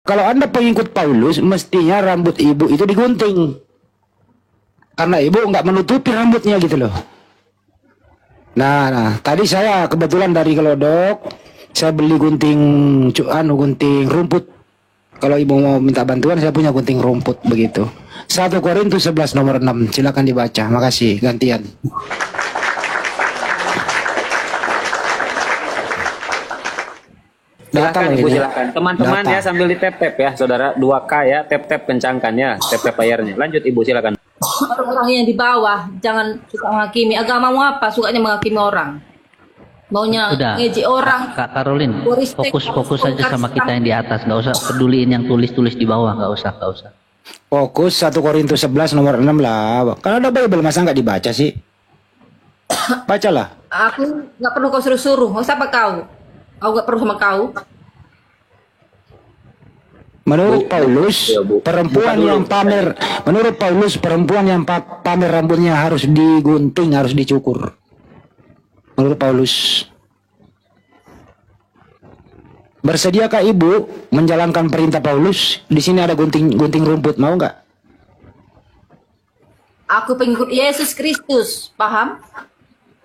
kalau Anda pengikut Paulus, mestinya rambut ibu itu digunting. Karena ibu nggak menutupi rambutnya gitu loh. Nah, tadi saya kebetulan dari Gelodok, saya beli gunting rumput. Kalau ibu mau minta bantuan, saya punya gunting rumput begitu. 1 Korintus 11 nomor 6, silakan dibaca. Makasih, gantian. Silakan Ibu, silakan. Teman-teman ya, sambil di tap ya, saudara. 2K ya, tap kencangkan ya, tap layarnya. Lanjut Ibu, silakan. Orang-orang yang di bawah jangan suka menghakimi. Agamamu apa? Sukanya menghakimi orang. Maunya ngejek orang. Kak Karolin, fokus saja sama kita yang di atas. Nggak usah peduliin yang tulis-tulis di bawah. Nggak usah. Fokus 1 Korintus 11 nomor 6 lah. Kalau ada Bible masa nggak dibaca sih? Bacalah. Aku nggak perlu kau suruh-suruh. Mau siapa kau? Aku nggak perlu sama kau. Menurut Paulus, perempuan yang pamer rambutnya harus digunting, harus dicukur. Menurut Paulus. Bersediakah ibu menjalankan perintah Paulus? Di sini ada gunting rumput, mau nggak? Aku pengikut Yesus Kristus, paham?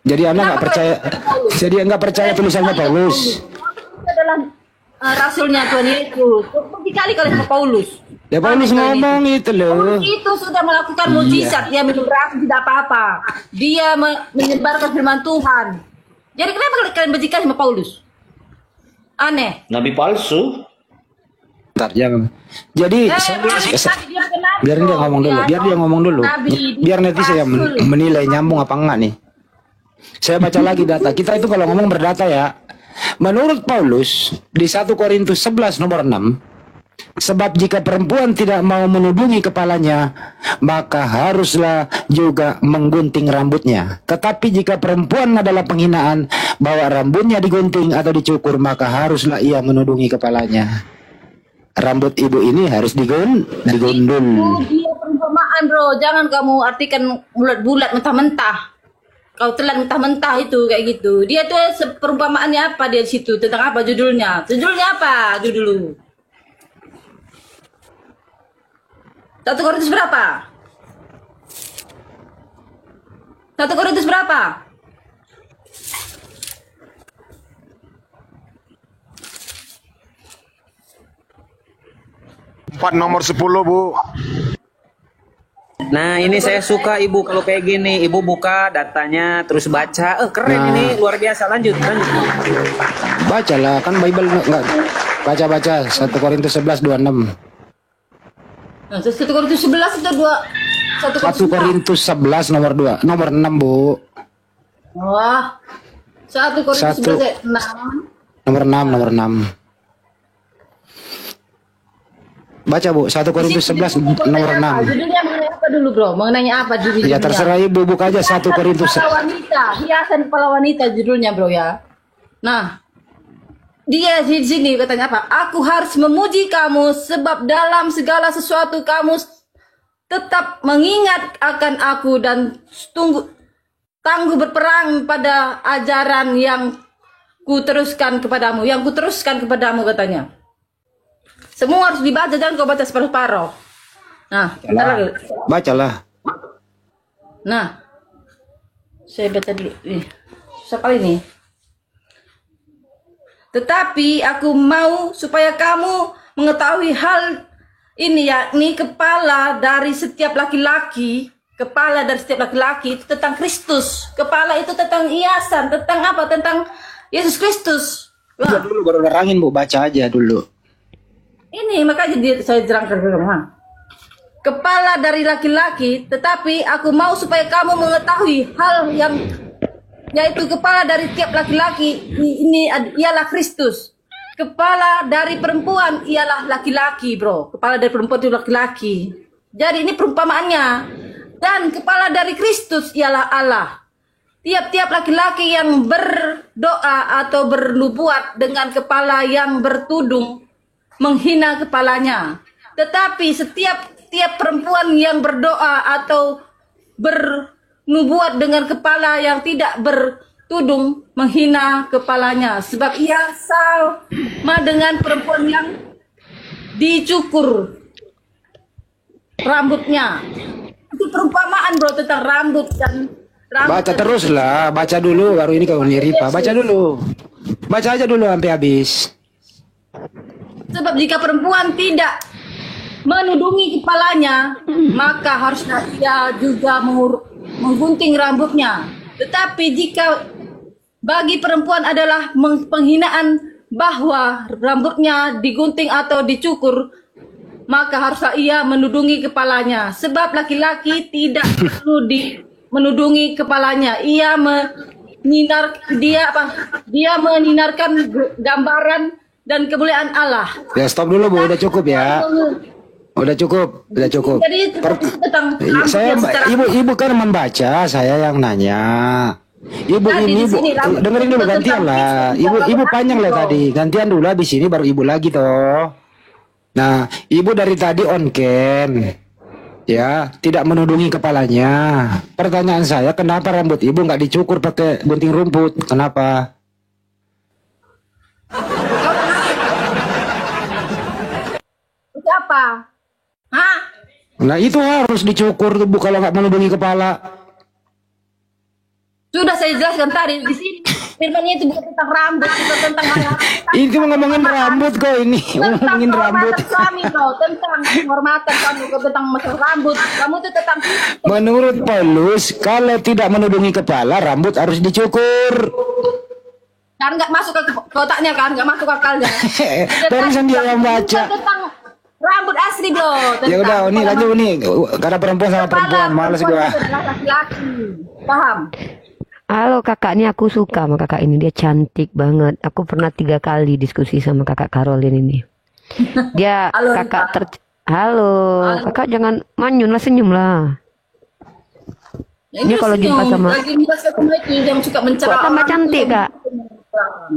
Jadi Anda nggak percaya? Jadi nggak percaya tulisannya Paulus? Itu adalah rasulnya Tuhan Yesus. Berkali-kali sama Paulus. Ya Paulus ngomong itu loh. Itu sudah melakukan mujizat. Dia minum racun tidak apa-apa. Dia menyebarkan firman Tuhan. Jadi kenapa kalian berjika sama Paulus? Aneh. Nabi palsu. Bentar, jangan. Jadi biar dia ngomong dulu. Biar netizen yang menilai nyambung apa enggak nih. Saya baca lagi data. Kita itu kalau ngomong berdata ya. Menurut Paulus di 1 Korintus 11 nomor 6, sebab jika perempuan tidak mau menudungi kepalanya, maka haruslah juga menggunting rambutnya. Tetapi jika perempuan adalah penghinaan, bahwa rambutnya digunting atau dicukur, maka haruslah ia menudungi kepalanya. Rambut ibu ini harus digundul. Itu dia perumpamaan, bro. Jangan kamu artikan bulat-bulat mentah-mentah. Kau telan mentah-mentah itu kayak gitu. Dia tuh perumpamaannya apa dia di situ? Tentang apa judulnya? Judulnya apa dulu? 1 Korintus berapa? 1 Korintus berapa? Nomor 10, Bu. Nah, ini saya suka Ibu kalau kayak gini. Ibu buka datanya terus baca. Keren ini, luar biasa. Lanjut. Bacalah, kan Bible enggak. Baca 1 Korintus 11 26. Nah, 1 Korintus 11 itu 1 Korintus 11 nomor 2, nomor 6, Bu. Wah. 1 Korintus 11 6. Nomor 6. Baca, Bu. 1 Korintus 11 nomor 6. Judulnya mengenai apa dulu, Bro? Mengenai apa judulnya? Ya terserah Ibu, buka aja 1 Korintus. Hiasan kepala wanita judulnya, Bro ya. Nah, dia di sini katanya apa? Aku harus memuji kamu sebab dalam segala sesuatu kamu tetap mengingat akan aku dan tangguh berperang pada ajaran yang kuteruskan kepadamu, katanya. Semua harus dibaca, jangan kau baca separuh-paruh. Nah, bacalah. Nah, saya baca dulu. Susah kali ini. Tetapi aku mau supaya kamu mengetahui hal ini, yakni kepala dari setiap laki-laki itu tentang Kristus. Kepala itu tentang hiasan, tentang apa? Tentang Yesus Kristus. Baca dulu, baru nerangin, Bu. Baca aja dulu. Ini makanya saya terangkan ke kamu. Kepala dari laki-laki, tetapi aku mau supaya kamu mengetahui hal yang yaitu kepala dari tiap laki-laki ini ialah Kristus. Kepala dari perempuan ialah laki-laki, bro. Kepala dari perempuan itu laki-laki. Jadi ini perumpamaannya. Dan kepala dari Kristus ialah Allah. Tiap-tiap laki-laki yang berdoa atau bernubuat dengan kepala yang bertudung menghina kepalanya. Tetapi tiap perempuan yang berdoa atau bernubuat dengan kepala yang tidak bertudung menghina kepalanya, sebab ia sama dengan perempuan yang dicukur rambutnya. Itu perumpamaan bro tentang rambut dan rambut. Baca terus lah, baca dulu baru ini kau Rifa. Baca dulu. Baca aja dulu sampai habis. Sebab jika perempuan tidak menudungi kepalanya, maka harusnya ia juga menggunting rambutnya. Tetapi jika bagi perempuan adalah penghinaan bahwa rambutnya digunting atau dicukur, maka haruslah ia menudungi kepalanya. Sebab laki-laki tidak perlu menudungi kepalanya. Dia menyinarkan gambaran dan kemuliaan Allah. Ya stop dulu Bu, udah cukup ya. Udah cukup. Jadi tentang ibu kan membaca, saya yang nanya. Ibu tadi ini Bu, dengerin dulu gantian lah. Ibu panjang lah tadi. Gantian dulu habis ini baru ibu lagi toh. Nah, ibu dari tadi on cam. Ya, tidak menudungi kepalanya. Pertanyaan saya, kenapa rambut ibu nggak dicukur pakai gunting rumput? Kenapa? Siapa? Hah? Nah, itu harus dicukur tuh Bu kalau nggak menudungi kepala. Sudah saya jelaskan tadi di sini. Firmannya itu bukan tentang rambut, itu tentang Itu ngomongin rambut kok ini. Ngomongin rambut. Suami bro, tentang penghormatan kamu, tentang masalah rambut. Kamu itu tentang Menurut Paulus, kalau tidak menudungi kepala, rambut harus dicukur. kan nggak masuk ke kotaknya kan, nggak masuk akalnya. Barusan dia yang baca. Tentang rambut asli bro. Ya udah, ini lanjut nih. Karena perempuan sama perempuan, males gua. Laki-laki, paham? Halo kakak, ini aku suka sama kakak ini, dia cantik banget. Aku pernah 3 kali diskusi sama kakak Caroline ini. Dia Halo, kakak Halo, kakak jangan manyun lah, senyum lah. Dia kalau jumpa sama lagi itu yang suka mencela. Kok tambah cantik kak?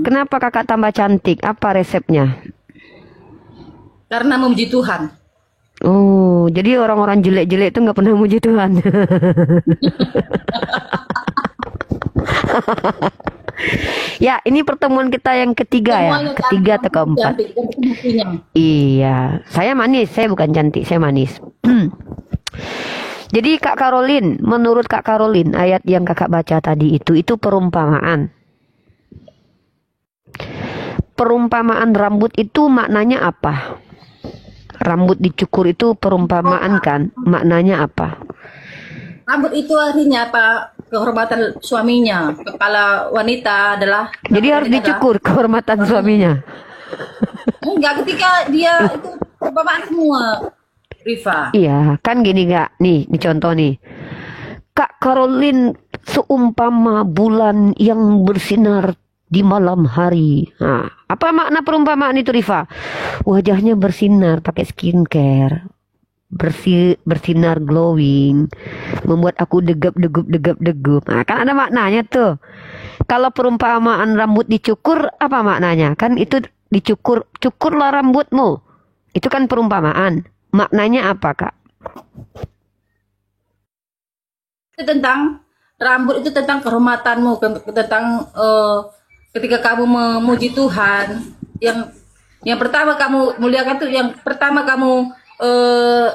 Kenapa kakak tambah cantik? Apa resepnya? Karena memuji Tuhan. Oh, jadi orang-orang jelek-jelek itu nggak pernah memuji Tuhan. Ya, ini pertemuan kita yang ketiga ya, ketiga atau keempat. Iya, saya manis, saya bukan cantik, saya manis. Jadi Kak Caroline, menurut Kak Caroline, ayat yang kakak baca tadi itu perumpamaan. Perumpamaan rambut itu maknanya apa? Rambut dicukur itu perumpamaan kan? Maknanya apa? Rambut itu artinya apa? Kehormatan suaminya. Kepala wanita adalah. Jadi harus dicukur kehormatan suaminya. Enggak, ketika dia itu perumpamaan semua, Rifa. Iya, kan gini Kak. Nih contoh nih. Kak Caroline seumpama bulan yang bersinar di malam hari. Nah, apa makna perumpamaan itu Rifa? Wajahnya bersinar pakai skincare. Bersinar glowing, membuat aku degup. Nah, kan ada maknanya tuh. Kalau perumpamaan rambut dicukur, apa maknanya? Kan itu cukurlah rambutmu. Itu kan perumpamaan. Maknanya apa kak? Itu tentang rambut, itu tentang kehormatanmu, tentang ketika kamu memuji Tuhan. Yang pertama kamu muliakan tuh, yang pertama kamu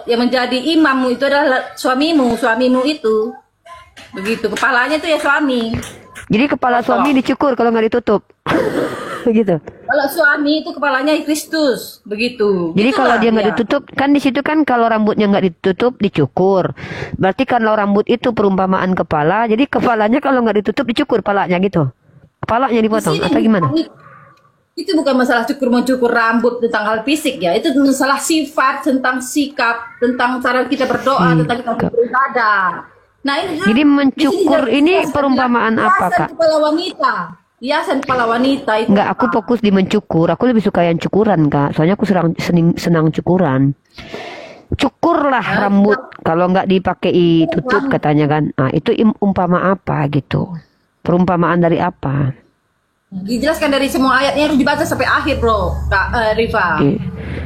yang menjadi imammu itu adalah suamimu itu begitu, kepalanya itu ya suami. Jadi kepala suami dicukur kalau nggak ditutup. Gitu. Kalau suami itu kepalanya Kristus begitu. Jadi kalau dia nggak ditutup, kan di situ kan kalau rambutnya nggak ditutup dicukur. Berarti kalau rambut itu perumpamaan kepala, jadi kepalanya kalau nggak ditutup dicukur kepalanya gitu. Kepalanya dipotong atau gimana? Itu bukan masalah mencukur rambut tentang hal fisik ya, itu masalah sifat, tentang sikap, tentang cara kita berdoa, tentang kita beribadah. Nah ini jadi mencukur ini perumpamaan apa kak? Hiasan kepala wanita itu. Enggak, aku fokus di mencukur. Aku lebih suka yang cukuran kak, soalnya aku senang cukuran. Cukurlah rambut, kalau nggak dipakai tutup katanya kan. Nah itu umpama apa gitu? Perumpamaan dari apa? Dijelaskan dari semua ayatnya, harus dibaca sampai akhir bro, Kak Rifa.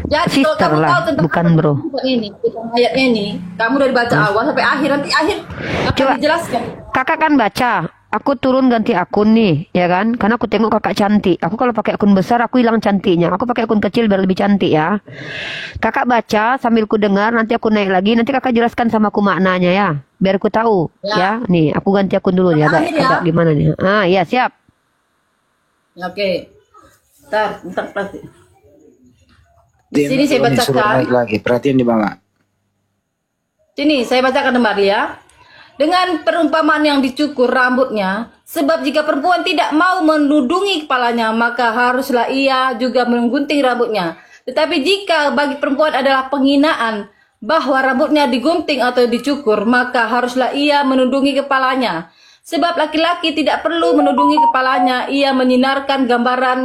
Jadi Sister kalau kamu lah, tahu tentang bukan bro. Ini, tentang ayatnya ini, kamu udah dibaca awal sampai akhir, nanti akhir akan coba dijelaskan. kakak kan baca aku turun ganti akun nih, ya kan? Karena aku tengok kakak cantik. Aku kalau pakai akun besar, aku hilang cantiknya. Aku pakai akun kecil biar lebih cantik ya. Kakak baca sambil ku dengar, nanti aku naik lagi. Nanti kakak jelaskan sama aku maknanya ya, biar aku tahu. Ya, nih aku ganti akun dulu ya, agak gimana nih? Ah, ya siap. Oke. Bentar pasti. Di Sini saya bacakan. naik lagi, perhatian di bawah. Sini saya bacakan kembali ya. Dengan perumpamaan yang dicukur rambutnya, sebab jika perempuan tidak mau menudungi kepalanya, maka haruslah ia juga menggunting rambutnya. Tetapi jika bagi perempuan adalah penghinaan bahwa rambutnya digunting atau dicukur, maka haruslah ia menudungi kepalanya. Sebab laki-laki tidak perlu menudungi kepalanya, ia menyinarkan gambaran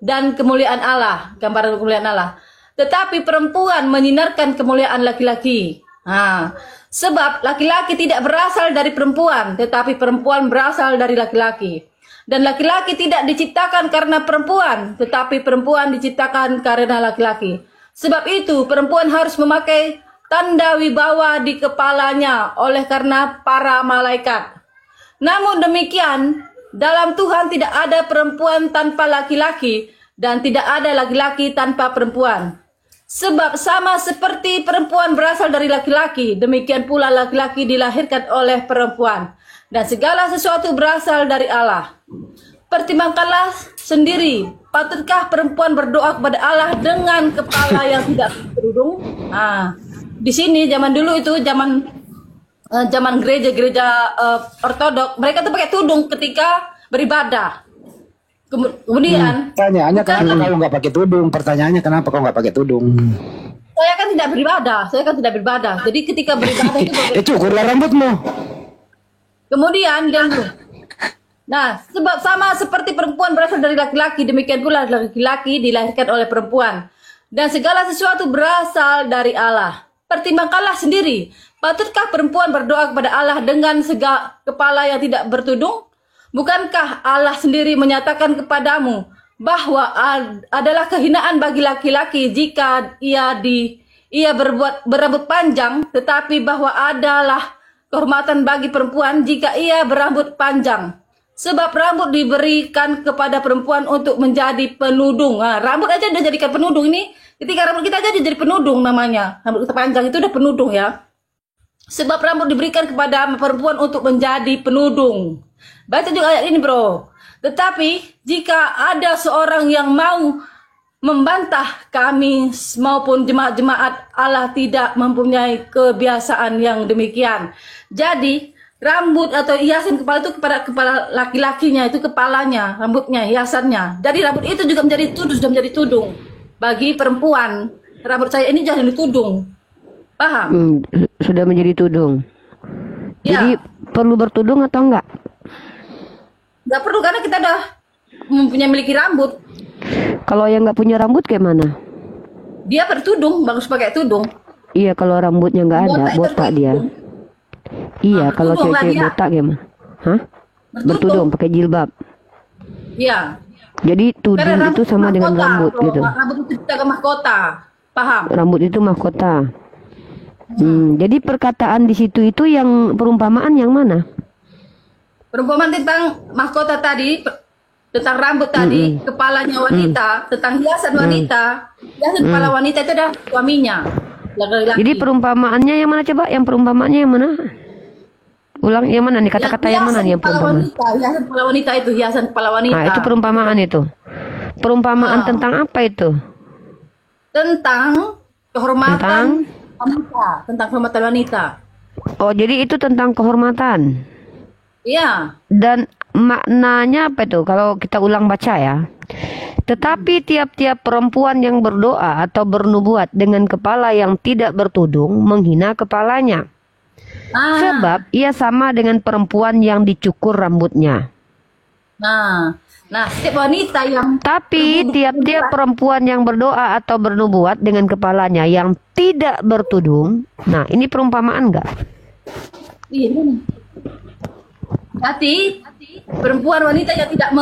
dan kemuliaan Allah, gambaran kemuliaan Allah. Tetapi perempuan menyinarkan kemuliaan laki-laki. Sebab laki-laki tidak berasal dari perempuan, tetapi perempuan berasal dari laki-laki. Dan laki-laki tidak diciptakan karena perempuan, tetapi perempuan diciptakan karena laki-laki. Sebab itu perempuan harus memakai tanda wibawa di kepalanya oleh karena para malaikat. Namun demikian, dalam Tuhan tidak ada perempuan tanpa laki-laki, dan tidak ada laki-laki tanpa perempuan. Sebab sama seperti perempuan berasal dari laki-laki, demikian pula laki-laki dilahirkan oleh perempuan. Dan segala sesuatu berasal dari Allah. Pertimbangkanlah sendiri, patutkah perempuan berdoa kepada Allah dengan kepala yang tidak berkerudung? Di sini zaman dulu itu zaman gereja-gereja ortodok, mereka tuh pakai tudung ketika beribadah. Kemudian Pertanyaannya kenapa kalau nggak pakai tudung? Pertanyaannya kenapa kau nggak pakai tudung? saya kan tidak beribadah. Jadi ketika beribadah itu Cukurlah rambutmu. kemudian nah, sebab sama seperti perempuan berasal dari laki-laki, demikian pula laki-laki dilahirkan oleh perempuan. Dan segala sesuatu berasal dari Allah. Pertimbangkanlah sendiri, patutkah perempuan berdoa kepada Allah dengan kepala yang tidak bertudung? Bukankah Allah sendiri menyatakan kepadamu bahwa adalah kehinaan bagi laki-laki jika ia berambut panjang, tetapi bahwa adalah kehormatan bagi perempuan jika ia berambut panjang. Sebab rambut diberikan kepada perempuan untuk menjadi penudung. Rambut aja udah jadikan penudung ini. Ketika rambut kita aja jadi penudung namanya. Rambut kita panjang itu udah penudung ya. Sebab rambut diberikan kepada perempuan untuk menjadi penudung. Baca juga ayat ini bro. Tetapi jika ada seorang yang mau membantah kami maupun jemaat-jemaat Allah tidak mempunyai kebiasaan yang demikian. Jadi rambut atau hiasan kepala itu kepada kepala laki-lakinya, itu kepalanya, rambutnya, hiasannya. Jadi rambut itu juga sudah menjadi tudung. Bagi perempuan, rambut saya ini jangan ditudung. Paham? Sudah menjadi tudung. Ya. Jadi perlu bertudung atau enggak? Nggak perlu karena kita udah memiliki rambut. Kalau yang nggak punya rambut kayak mana? Dia bertudung, bagus pakai tudung. Iya, kalau rambutnya nggak ada, botak dia. Iya, kalau cewek botak gimana? Hah? Bertudung, pakai jilbab. Iya. Jadi tudung itu sama dengan rambut gitu. Rambut itu kita mahkota. Paham? Rambut itu mahkota. Jadi perkataan di situ itu yang perumpamaan yang mana? Perumpamaan tentang mahkota tadi, tentang rambut tadi, kepalanya wanita, tentang hiasan wanita. Hiasan kepala wanita itu adalah suaminya. Laki-laki. Jadi perumpamaannya yang mana coba? Yang perumpamaannya yang mana? Ulang yang mana nih? Kata-kata yang mana nih yang perumpamaan? Hiasan kepala wanita itu, hiasan kepala wanita. Nah, itu perumpamaan itu. Perumpamaan tentang apa itu? Tentang kehormatan wanita, tentang kehormatan wanita. Oh, jadi itu tentang kehormatan. Iya. Dan maknanya apa itu? Kalau kita ulang baca ya. Tetapi tiap-tiap perempuan yang berdoa atau bernubuat dengan kepala yang tidak bertudung menghina kepalanya. Sebab ia sama dengan perempuan yang dicukur rambutnya. Nah, setiap wanita yang Tapi tiap-tiap perempuan yang berdoa atau bernubuat dengan kepalanya yang tidak bertudung. Nah, ini perumpamaan enggak? ini. Berarti perempuan wanita yang tidak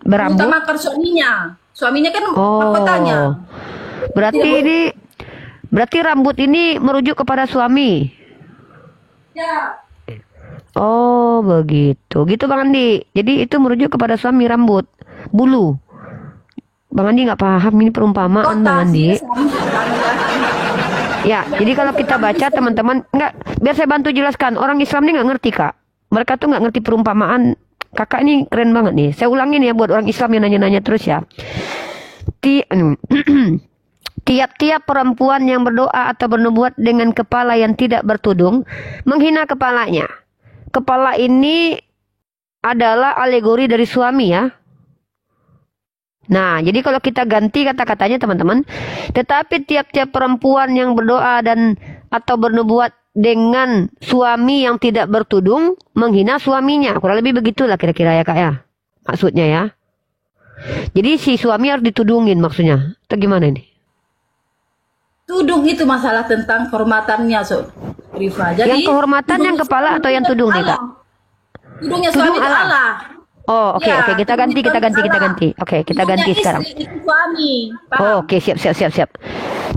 Berambut. mengutamakan suaminya kan mahkotanya. Berarti rambut ini merujuk kepada suami. Ya. Oh begitu, gitu Bang Andi. Jadi itu merujuk kepada suami rambut, bulu. Bang Andi nggak paham ini perumpamaan Bang Andi. Ya, jadi kalau kita baca teman-teman, nggak, biar saya bantu jelaskan. Orang Islam ini nggak ngerti Kak. Mereka tuh nggak ngerti perumpamaan. Kakak ini keren banget nih. Saya ulangin ya buat orang Islam yang nanya-nanya terus ya. Tiap-tiap perempuan yang berdoa atau bernubuat dengan kepala yang tidak bertudung, menghina kepalanya. Kepala ini adalah alegori dari suami ya. Nah, jadi kalau kita ganti kata-katanya teman-teman, tetapi tiap-tiap perempuan yang berdoa dan atau bernubuat dengan suami yang tidak bertudung, menghina suaminya. Kurang lebih begitulah kira-kira ya Kak ya. Maksudnya ya. Jadi si suami harus ditudungin maksudnya. Atau gimana ini? Tudung itu masalah tentang kehormatannya, Rifa. Jadi yang kehormatan yang kepala atau yang tudung nih Kak? Tudungnya suami itu Allah. Oh, oke, kita ganti. Oke, kita ganti sekarang. Oke, siap.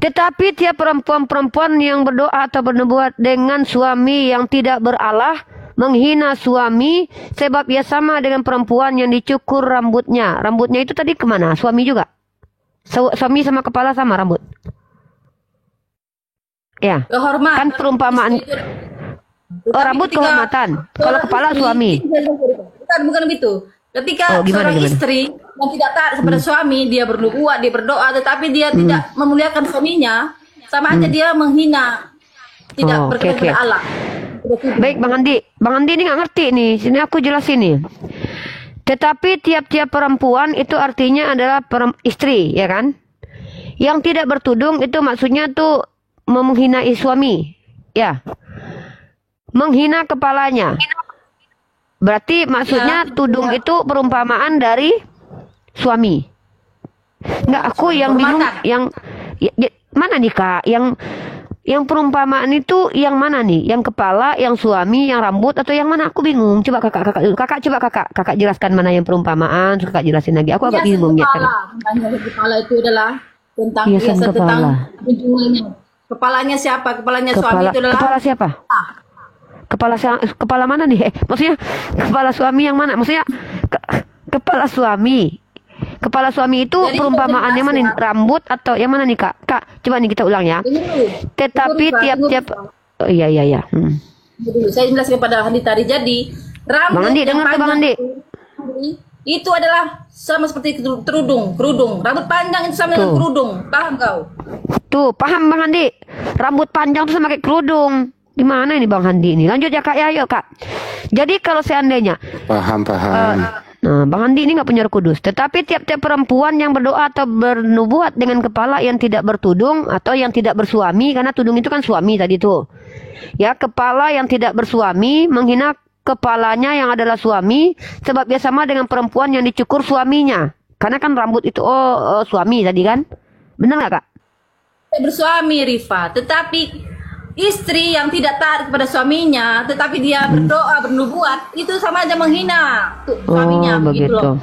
Tetapi tiap perempuan yang berdoa atau bernubuat dengan suami yang tidak beralah, menghina suami, sebab ia sama dengan perempuan yang dicukur rambutnya. Rambutnya itu tadi kemana? Suami juga? Suami sama kepala sama rambut? Ya, kehormatan. Kan perumpamaan. Rambut kehormatan. Kalau kepala suami. Bukan begitu. Ketika seorang istri yang tidak taat kepada suami, dia bernubuat, dia berdoa, tetapi dia tidak memuliakan suaminya, sama aja dia menghina, tidak berkenan kepada Allah. Baik Bang Andi ini nggak ngerti nih. Sini aku jelasin nih. Tetapi tiap-tiap perempuan itu artinya adalah istri, ya kan? Yang tidak bertudung itu maksudnya tuh menghina suami, ya. Menghina kepalanya. Berarti maksudnya tudung itu perumpamaan dari suami. Enggak, aku yang bingung yang mana nih Kak? Yang perumpamaan itu yang mana nih? Yang kepala, yang suami, yang rambut atau yang mana? Aku bingung. Coba kakak jelaskan mana yang perumpamaan, terus kakak jelasin lagi. Aku agak bingung ya. Kepala itu adalah tentang tentang kepalanya siapa? Kepalanya suami itu adalah kepala siapa? Kepala mana nih? Maksudnya kepala suami yang mana? Maksudnya kepala suami. Kepala suami itu jadi perumpamaannya mana nih? Rambut atau yang mana nih Kak? Kak, coba nih kita ulang ya. Tetapi tiap-tiap iya. Saya jelaskan kepada Handi tadi. Jadi rambut Bang Andi, dengar tuh Bang Andi. Itu adalah sama seperti kerudung. Rambut panjang itu sama dengan kerudung. Paham kau? Tuh, paham Bang Andi. Rambut panjang itu sama kayak kerudung. Gimana ini Bang Handi ini? Lanjut ya Kak ya, ayo Kak. Jadi kalau seandainya paham. Nah, Bang Handi ini nggak punya Roh Kudus. Tetapi tiap-tiap perempuan yang berdoa atau bernubuat dengan kepala yang tidak bertudung atau yang tidak bersuami, karena tudung itu kan suami tadi tuh. Ya, kepala yang tidak bersuami menghina kepalanya yang adalah suami, sebab dia sama dengan perempuan yang dicukur suaminya. Karena kan rambut itu suami tadi kan? Benar nggak Kak? Bersuami Rifa, tetapi istri yang tidak taat kepada suaminya, tetapi dia berdoa, bernubuat, itu sama aja menghina suaminya. Begitu loh.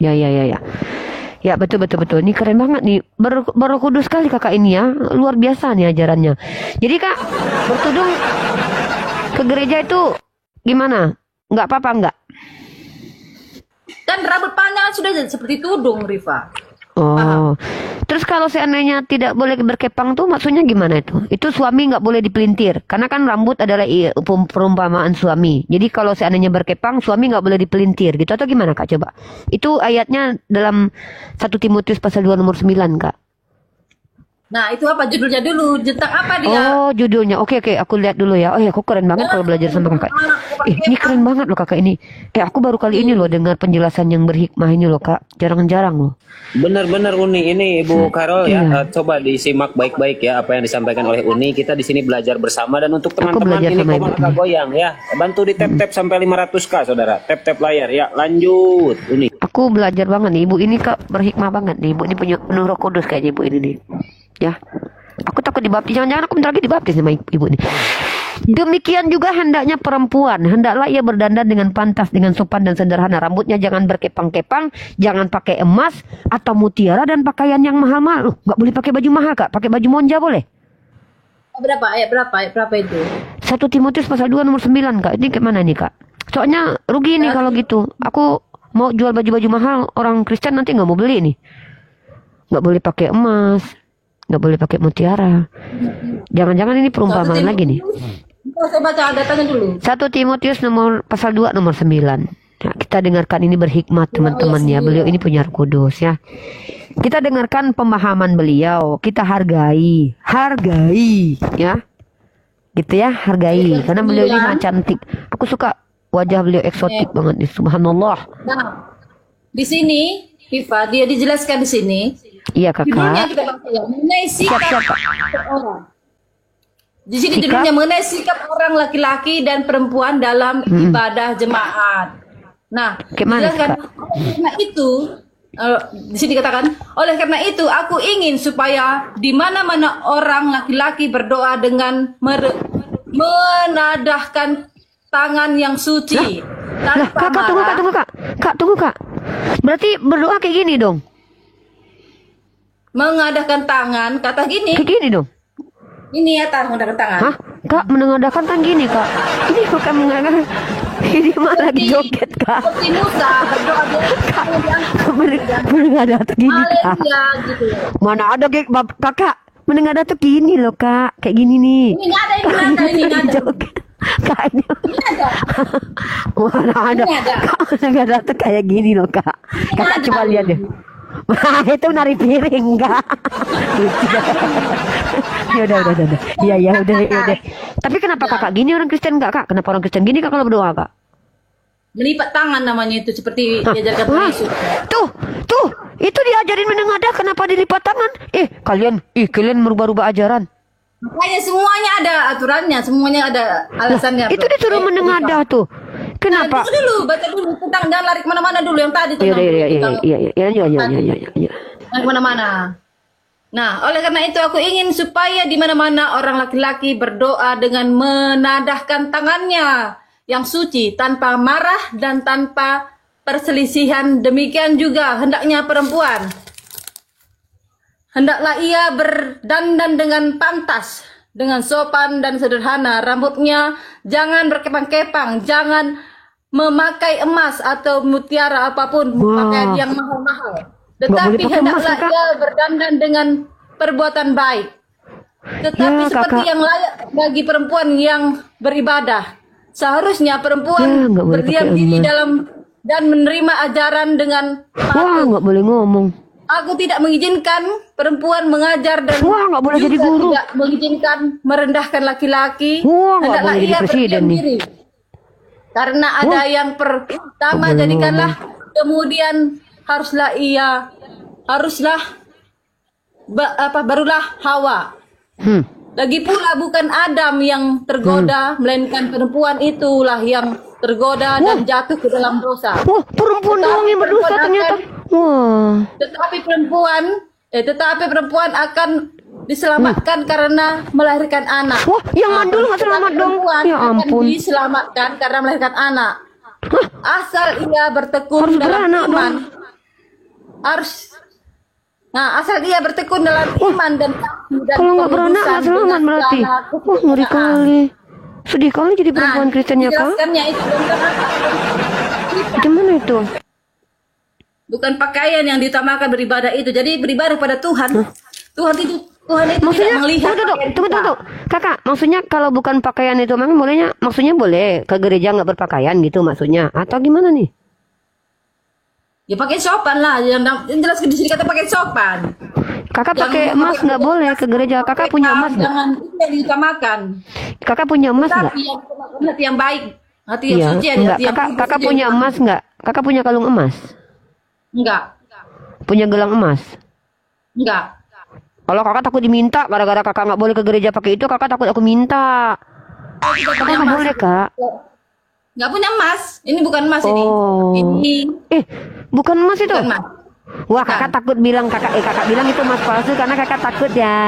Ya. Ya betul. Ini keren banget nih. Baru kudus sekali kakak ini ya. Luar biasa nih ajarannya. Jadi Kak, bertudung ke gereja itu gimana? Nggak apa-apa nggak? Dan rambut panjang sudah seperti tudung, Rifa. Terus kalau seandainya tidak boleh berkepang tuh maksudnya gimana itu? Itu suami nggak boleh dipelintir. Karena kan rambut adalah perumpamaan suami. Jadi kalau seandainya berkepang, suami nggak boleh dipelintir gitu atau gimana Kak? Coba. Itu ayatnya dalam 1 Timotius pasal 2 nomor 9 Kak. Nah itu apa judulnya dulu? Tentang apa dia? Oh judulnya, oke, aku lihat dulu ya. Oh ya aku keren banget kalau belajar sama kakak. Ini keren banget loh kakak ini. Aku baru kali ini loh dengar penjelasan yang berhikmah ini loh Kak. Jarang-jarang loh. Benar-benar Uni, ini Ibu Carol ya. Coba disimak baik-baik ya apa yang disampaikan oleh Uni. Kita di sini belajar bersama dan untuk teman-teman ini komen agak goyang ya. Bantu di tap-tap sampai 500k saudara. Tap-tap layar ya. Lanjut Uni. Aku belajar banget nih Ibu ini Kak, berhikmah banget nih. Ibu ini punya penuh Roh Kudus kayaknya Ibu ini nih. Ya, aku takut dibaptis. Jangan-jangan aku bentar lagi dibaptis sama ibu ini. Demikian juga hendaknya perempuan, hendaklah ia berdandan dengan pantas, dengan sopan dan sederhana. Rambutnya jangan berkepang-kepang, jangan pakai emas atau mutiara dan pakaian yang mahal-mahal. Nggak boleh pakai baju mahal Kak, pakai baju monja boleh. Berapa ayat berapa itu? 1 Timotius pasal 2 nomor 9 Kak. Ini kayak mana nih Kak? Soalnya rugi nih kalau gitu. Aku mau jual baju-baju mahal, orang Kristen nanti nggak mau beli nih. Nggak boleh pakai emas, nggak boleh pakai mutiara. Jangan-jangan ini perumpamaan lagi nih. Saya baca datanya dulu. 1 Timotius pasal 2 nomor 9. Nah, kita dengarkan ini berhikmat teman-teman ya. Beliau ini punya Roh Kudus ya. Kita dengarkan pemahaman beliau. Kita hargai ya. Gitu ya, hargai. Karena beliau ini sangat cantik. Aku suka wajah beliau eksotik banget nih. Subhanallah. Nah, di sini Viva dia dijelaskan di sini. Iya kakak. Judulnya kita baca ya, mengenai sikap orang. Di sini judulnya mengenai sikap orang laki-laki dan perempuan dalam ibadah jemaat. Nah, dijelaskan karena itu di sini dikatakan, oleh karena itu aku ingin supaya di mana-mana orang laki-laki berdoa dengan menadahkan tangan yang suci. Lah, kakak tunggu kak. Berarti berdoa kayak gini dong. Mengadahkan tangan, kata gini. Kayak gini dong. Ini ya mengadahkan tangan. Hah? Kak, menengadahkan tangan gini kak. Ini bukan mengadahkan. Ini malah lagi joget kak. Seperti Musa berdoa menengadahkan gini kak. Gitu. Mana ada kakak. Menengadah tuh gini loh kak. Kayak gini nih. Ini ada. Joget. Kak ini ada. mana ada. Kak menengadah tuh kayak gini loh kak. Kakak coba lihat deh. Itu nari piring kak. Ya udah. Iya udah. Tapi kenapa kakak gini orang Kristen enggak kak? Kenapa orang Kristen gini kak kalau berdoa kak? Melipat tangan namanya itu seperti diajarkan Tuhan Yesus. Tuh, itu diajarin menengadah kenapa dilipat tangan? Kalian merubah-rubah ajaran. Makanya semuanya ada aturannya, semuanya ada alasannya. Itu disuruh menengadah tuh. Kenapa? Nah, baca dulu tentang jangan lari kemana-mana dulu yang tadi tuh. Iya. Kemana-mana. Nah, oleh karena itu aku ingin supaya di mana-mana orang laki-laki berdoa dengan menadahkan tangannya yang suci, tanpa marah dan tanpa perselisihan. Demikian juga hendaknya perempuan. Hendaklah ia berdandan dengan pantas, dengan sopan dan sederhana. Rambutnya jangan berkepang-kepang, jangan memakai emas atau mutiara apapun, pakaian yang mahal-mahal. Tetapi hendaklah ia berdandan dengan perbuatan baik. Tetapi seperti yang layak bagi perempuan yang beribadah. Seharusnya perempuan berdiam diri dalam dan menerima ajaran dengan patuh. Nggak boleh ngomong. Aku tidak mengizinkan perempuan mengajar dan nggak boleh jadi guru. Tidak mengizinkan merendahkan laki-laki. Nggak boleh jadi presiden nih. Diri. Karena ada yang pertama jadikanlah, kemudian barulah Hawa. Lagi pula bukan Adam yang tergoda, melainkan perempuan itulah yang tergoda dan jatuh ke dalam dosa. Perempuan doang yang berdosa ternyata. Tetapi perempuan akan diselamatkan karena melahirkan anak. Yang mandul nggak selamat dong. Ya ampun. Akan diselamatkan karena melahirkan anak. Asal ia bertekun dalam iman. Asal dia bertekun dalam iman dan kalau nggak beranak nggak selamat berarti. Ngeri kali. Sedih kali jadi perempuan Kristennya kak. Gimana itu? Bukan pakaian yang diutamakan beribadah itu. Jadi beribadah pada Tuhan. Tuhan itu maksudnya, tidak melihat. Tunggu. Kakak, maksudnya kalau bukan pakaian itu memang maksudnya boleh ke gereja nggak berpakaian gitu maksudnya? Atau gimana nih? Ya pakai sopan lah. Yang jelas di sini kata pakai sopan. Kakak pakai emas nggak boleh ke gereja. Kakak punya emas nggak? Jangan itu yang diutamakan. Kakak punya emas nggak? Hati yang baik, hati yang suci. Kakak punya emas nggak? Kakak punya kalung emas? Enggak. Punya gelang emas? Enggak. Kalau kakak takut diminta, gara-gara kakak nggak boleh ke gereja pakai itu, kakak takut aku minta. Kakak nggak boleh kak? Nggak punya emas. Ini bukan emas ini. Bukan emas itu? Bukan emas. Wah kakak takut bilang kakak bilang itu emas palsu karena kakak takut ya.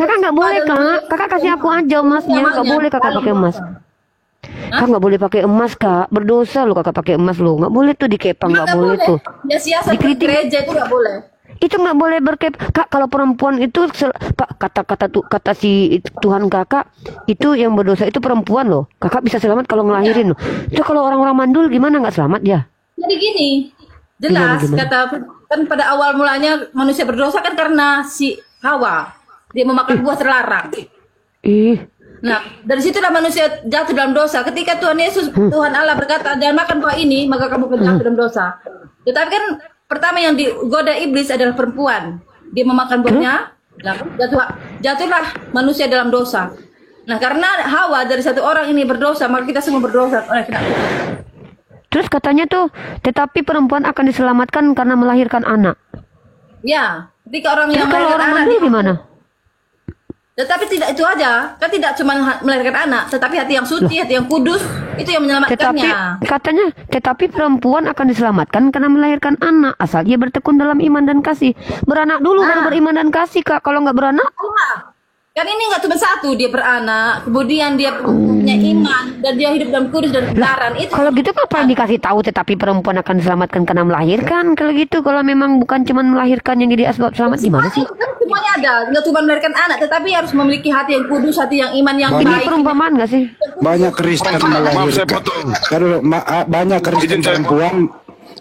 Kakak nggak boleh kak. Kakak kasih aku aja emasnya. Nggak boleh kakak pakai emas. Kak nggak boleh pakai emas kak. Berdosa lo kakak pakai emas lo. Nggak boleh tuh dikepang. Nggak boleh tuh. Ya siasat dikritik gereja itu nggak boleh. Itu nggak boleh Kak, kalau perempuan itu Pak, kata si Tuhan Kakak itu yang berdosa itu perempuan loh. Kakak bisa selamat kalau ngelahirin loh. Itu kalau orang-orang mandul gimana nggak selamat ya? Jadi gini, jelas Gimana? kata kan pada awal mulanya manusia berdosa kan karena si Hawa dia memakan buah terlarang. Ih, Nah, dari situlah manusia jatuh dalam dosa. Ketika Tuhan Yesus, Tuhan Allah berkata, jangan makan buah ini, maka kamu akan jatuh dalam dosa. Tetapi kan pertama yang digoda iblis adalah perempuan. Dia memakan buahnya, lalu jatuhlah manusia dalam dosa. Nah, karena Hawa dari satu orang ini berdosa, maka kita semua berdosa oleh karena itu. terus katanya tuh, tetapi perempuan akan diselamatkan karena melahirkan anak. Ya, ketika orang yang Terus kalau melahirkan orang anak, mandul gimana? tetapi tidak itu aja, kan tidak cuma melahirkan anak, tetapi hati yang suci, hati yang kudus, itu yang menyelamatkannya. Tetapi perempuan akan diselamatkan karena melahirkan anak asal ia bertekun dalam iman dan kasih. Beranak dulu baru beriman dan kasih, Kak. Kalau nggak beranak, Kan ini nggak cuma satu, dia beranak, kemudian dia punya iman, dan dia hidup dalam kudus dan kebenaran. Itu kalau gitu ngapain dikasih tahu tetapi perempuan akan diselamatkan karena melahirkan? Kalau gitu, kalau memang bukan cuma melahirkan yang jadi asbab selamat, gimana sih? kan semuanya ada, nggak cuma melahirkan anak, tetapi harus memiliki hati yang kudus, hati yang iman yang Ini baik. perumpamaan nggak sih? Banyak Kristen Maaf, saya melahirkan. potong. Kalau banyak Kristen Izin saya perempuan,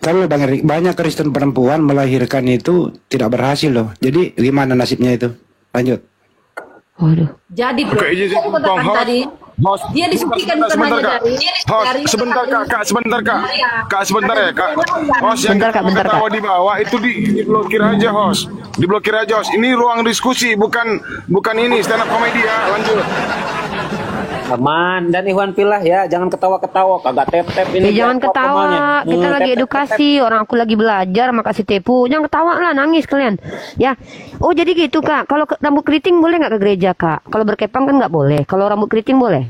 kalau Bang Erik, banyak Kristen perempuan melahirkan itu tidak berhasil loh. Jadi gimana nasibnya itu? Lanjut. Waduh. Jadi bro, Oke, izin saya saya potong. katakan tadi, Host, dia disucikan bukan sebentar, hanya Kak. dari Sebentar Kak, sebentar Kak. Kak sebentar ya Kak. Host yang Bentar, Kak, bentar, ketawa Kak. di bawah itu diblokir aja host. Diblokir aja host. Ini ruang diskusi bukan ini stand up comedy ya. Lanjut. Aman dan Ikhwan Filah ya, jangan ketawa-ketawa, kagak tep-tep ini. Ya jangan jawab ketawa, semuanya. kita lagi Tep-tep, edukasi, orang aku lagi belajar, makasih tepu. Jangan ketawa lah, nangis kalian. Ya, oh jadi gitu Kak, kalau rambut keriting boleh nggak ke gereja Kak? Kalau berkepang kan nggak boleh, kalau rambut keriting boleh?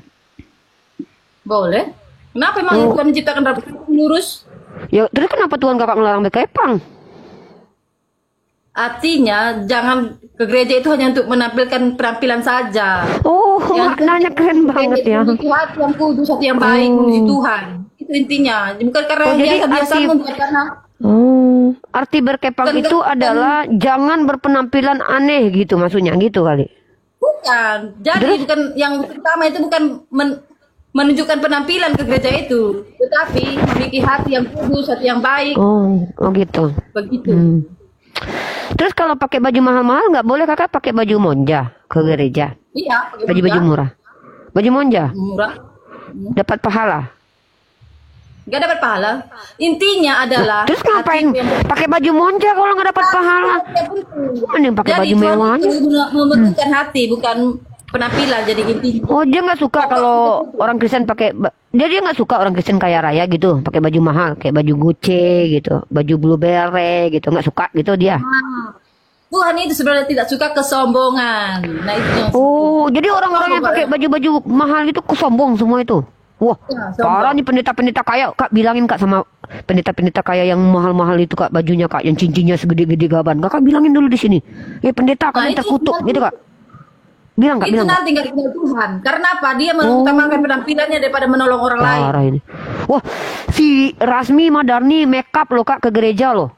boleh. Kenapa emang Tuhan menciptakan rambut lurus? Ya, terus kenapa Tuhan Kakak ngelarang berkepang? Artinya jangan ke gereja itu hanya untuk menampilkan penampilan saja. Oh, Yang maknanya keren banget ya. Memiliki hati yang kudus, hati yang baik, memuji Tuhan. Itu intinya. Bukan karena Oh, jadi biasa-biasa arti- membuat karena Oh, arti berkepang Bukan itu berkepang. adalah jangan berpenampilan aneh gitu maksudnya gitu kali. bukan. Jadi bukan yang pertama itu bukan menunjukkan penampilan ke gereja itu, tetapi memiliki hati yang kudus, hati yang baik. Oh, oh gitu. Begitu. Terus kalau pakai baju mahal-mahal nggak boleh Kakak pakai baju monja ke gereja? Iya, pakai Baju-baju murah. Baju monja murah. dapat pahala. Nggak dapat pahala. Intinya adalah Terus ngapain hati yang pakai baju monja kalau nggak dapat pahala? Mana yang pakai Jadi baju Tuhan mewah aja? itu membutuhkan hati, bukan penampilan. Jadi intinya. Oh dia nggak suka kalau orang Kristen pakai dia nggak suka orang Kristen kaya raya gitu pakai baju mahal kayak baju Gucci gitu, baju Blueberry gitu, nggak suka gitu dia. Tuhan itu sebenarnya tidak suka kesombongan. Nah itu yang Oh jadi orang-orang yang pakai baju-baju mahal itu sombong semua itu. Wah, Ya, sombong. parah nih pendeta-pendeta kaya. Kak bilangin Kak sama pendeta-pendeta kaya yang mahal-mahal itu Kak bajunya Kak yang cincinnya segede-gede gaban. Kakak bilangin dulu di sini. Pendeta Nah, pendeta itu kutuk nanti- gitu Kak. Bilang Kak, itu bilang Kak. nanti nggak dikenal Tuhan. Karena apa? Dia mengutamakan penampilannya daripada menolong orang lain. Parah ini. Wah, si Rasmi Madarni make up loh Kak ke gereja loh.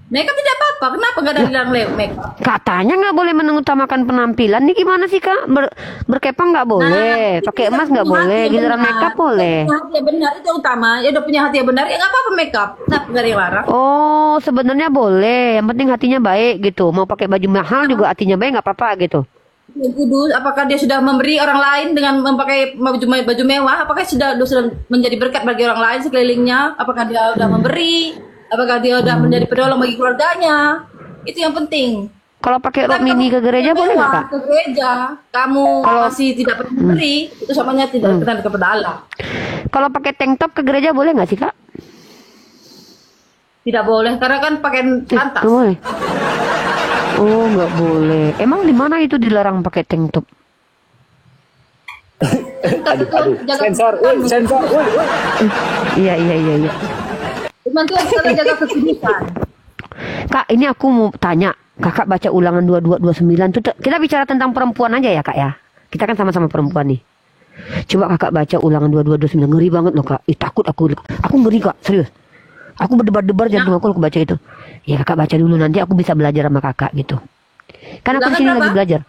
Mereka tidak apa-apa. Kenapa nggak ada bilang make-up? Katanya nggak boleh mengutamakan penampilan. Nih gimana sih Kak? Berkepang nggak boleh, itu pakai dia emas nggak punya boleh, hati yang giliran benar. make up boleh. Punya hati yang benar itu utama. Ya udah punya hati yang benar, ya nggak apa-apa make-up. Nah, nggak ada yang larang. Oh, sebenarnya boleh. Yang penting hatinya baik gitu. Mau pakai baju mahal juga hatinya baik nggak apa-apa gitu. Yang kudus, apakah dia sudah memberi orang lain dengan memakai baju mewah? Apakah sudah menjadi berkat bagi orang lain sekelilingnya? Apakah dia sudah memberi? Apakah dia sudah menjadi penolong bagi keluarganya? Itu yang penting. Kalau pakai rok Tapi mini ke gereja kamu boleh nggak mewah Kak? ke gereja, kamu masih tidak pernah memberi, itu samanya tidak berkenan kepada Allah. Kalau pakai tank top ke gereja boleh nggak sih Kak? Tidak boleh, karena kan pakaian pantas. Nggak boleh. Oh, nggak boleh. Emang di mana itu dilarang pakai tank top? Jaga Sensor, sensor, Iya. Cuman Tuhan selalu jaga kekudusan. Kak, ini aku mau tanya. Kakak baca ulangan 2229 tuh kita bicara tentang perempuan aja ya Kak ya. Kita kan sama-sama perempuan nih. Coba Kakak baca ulangan 2229, ngeri banget loh Kak. Takut aku ngeri Kak, serius. Aku berdebar-debar jantung aku baca itu. Ya kakak baca dulu, nanti aku bisa belajar sama kakak gitu. Kan aku di sini lagi belajar.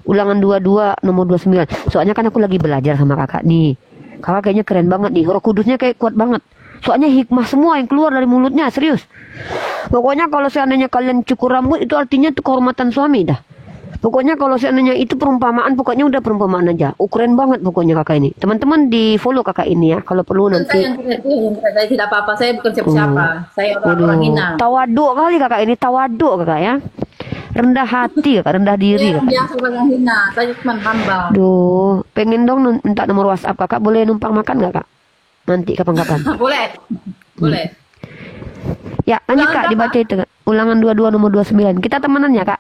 Ulangan 22 nomor 29. Soalnya kan aku lagi belajar sama kakak nih. Kakak kayaknya keren banget nih. Roh Kudusnya kayak kuat banget. Soalnya hikmah semua yang keluar dari mulutnya, serius. Pokoknya kalau seandainya kalian cukur rambut itu artinya itu kehormatan suami dah. Pokoknya kalau seandainya itu perumpamaan, pokoknya udah perumpamaan aja. Keren banget pokoknya kakak ini. Teman-teman di follow kakak ini ya. Kalau perlu nanti. Saya tidak apa-apa. Saya bukan siapa-siapa. Saya orang hina. Tawaduk kali kakak ini, tawaduk kakak ya. Rendah hati kakak, rendah diri kakak. Biasa orang hina. Saya cuma hamba. Duh, pengen dong minta nomor WhatsApp kakak. Boleh numpang makan gak kak? Nanti kapan-kapan. Boleh. Boleh. Ya, lanjut kak, dibaca itu kak. Ulangan 22 nomor 29. Kita temenan ya kak?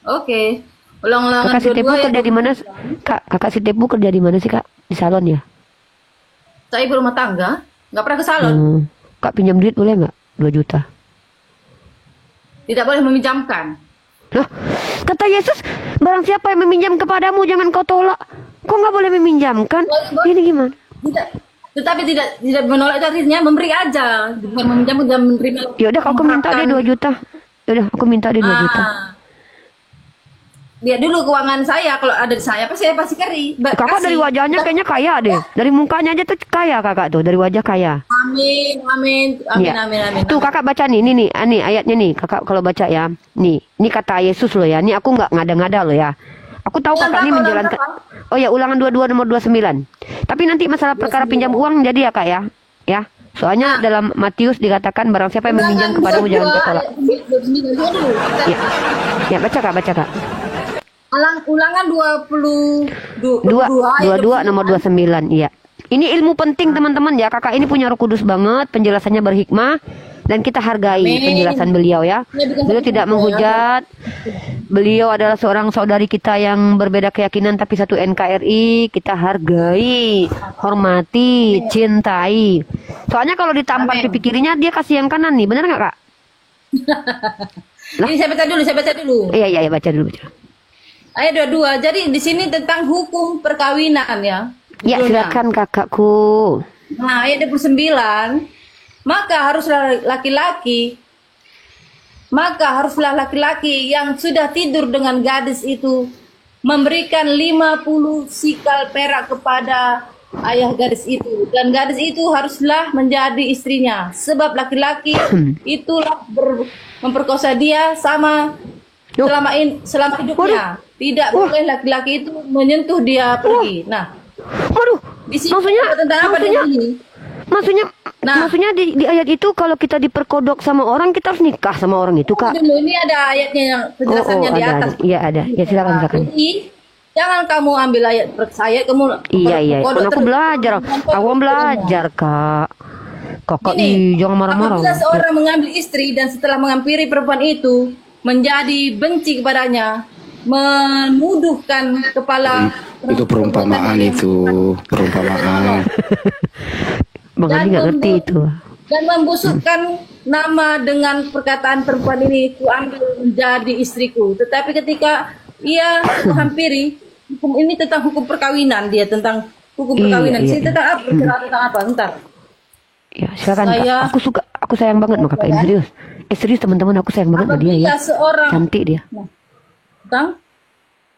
Oke. Ulang-ulangan Kakak si Tepu kedua kerja di mana? Kak, kakak si Tepu kerja di mana sih kak? Di salon ya? Saya ibu rumah tangga, nggak pernah ke salon. Kak pinjam duit boleh nggak? 2 juta. Tidak boleh meminjamkan. Loh, kata Yesus, barang siapa yang meminjam kepadamu jangan kau tolak. Kok nggak boleh meminjamkan? Ini gimana? Tidak. Tetapi tidak menolak, itu artinya memberi aja, bukan meminjam dan menerima. Ya udah, aku minta dia 2 juta. Ya udah, aku minta dia 2 juta. Lihat dulu keuangan saya, kalau ada di saya pasti keri. Kakak dari wajahnya kayaknya kaya deh. Dari mukanya aja tuh kaya kakak tuh, dari wajah kaya. Amin, amin, amin, Ya. amin, amin. Tuh kakak baca nih, nih ayatnya nih, kakak kalau baca ya. Nih, ini kata Yesus loh ya. Ini aku nggak ngada-ngada loh ya. Aku tahu kakak ini menjalankan. Oh ya, ulangan 22 nomor 29. Tapi nanti masalah perkara pinjam uang jadi ya kak ya. Ya. Soalnya dalam Matius dikatakan barang siapa yang meminjam kepadamu jangan kau tolak. Ya. Ya, baca kak. Ulangan 22 nomor 29. Iya. Ini ilmu penting teman-teman ya. Kakak ini punya Roh Kudus banget, penjelasannya berhikmah dan kita hargai penjelasan beliau ya. Beliau tidak menghujat. Beliau adalah seorang saudari kita yang berbeda keyakinan tapi satu NKRI, kita hargai, hormati, cintai. Soalnya kalau ditampar pipi kirinya dia kasih yang kanan nih, benar nggak kak? Ini saya baca dulu. Iya, baca dulu. Ayat 22. Jadi di sini tentang hukum perkawinan ya. Ya, silakan kakakku. Nah, ayat 29. Maka haruslah laki-laki yang sudah tidur dengan gadis itu memberikan 50 sikal perak kepada ayah gadis itu, dan gadis itu haruslah menjadi istrinya, sebab laki-laki itulah memperkosa dia selama hidupnya. Tidak boleh laki-laki itu menyentuh dia pergi. Nah, di sini maksudnya di ayat itu kalau kita diperkodok sama orang kita harus nikah sama orang itu kak. Dulu ini ada ayatnya yang penjelasannya di atas. Iya ada. Ya silakan. Jadi jangan kamu ambil ayat per saya kamu. Iya. Aku belajar kak. Kakak jangan marah-marah. Apabila seorang mengambil istri dan setelah menghampiri perempuan itu menjadi benci kepadanya, menuduhkan kepala itu perumpamaan. Bang Andi nggak ngerti itu. Dan membusukkan nama dengan perkataan perempuan ini, ku ambil menjadi istriku. Tetapi ketika ia menghampiri, hukum ini tentang hukum perkawinan, dia tentang hukum perkawinan. Sini tentang apa? Tentang apa? Bentar. Ya silakan kak. Aku sayang banget sama kakak ini, serius. Serius teman-teman, aku sayang banget sama dia ya. Cantik dia.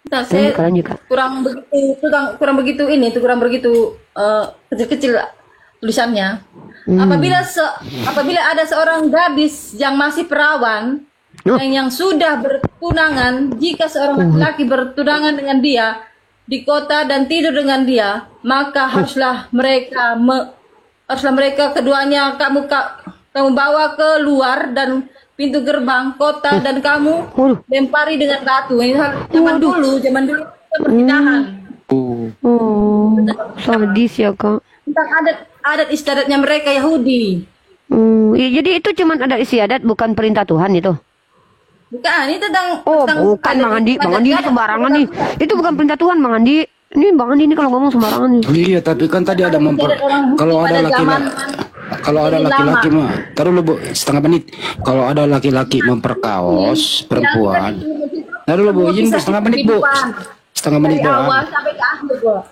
Saya kurang begitu kecil-kecil tulisannya. Apabila ada seorang gadis yang masih perawan yang sudah bertunangan, jika seorang laki bertunangan dengan dia di kota dan tidur dengan dia, maka haruslah mereka keduanya kamu bawa keluar dan pintu gerbang kota dan kamu lempari dengan batu. Ini zaman dulu perpindahan. Sadis ya kak. Tentang adat istiadatnya mereka Yahudi. Jadi itu cuma adat istiadat, bukan perintah Tuhan itu. Bukan, ini tentang bukan Bang Andi ini sembarangan nih. Itu bukan perintah Tuhan Bang Andi. Ini Bang Andi ini kalau ngomong sembarangan nih. Iya, tapi kan tadi ada kalau ada laki-laki mah, taruh lu Bu, setengah menit. Kalau ada laki-laki memperkaos perempuan, taruh lu Bu, izin setengah menit Bu. Setengah menit doang. Awal sampai ke akhir, Bu.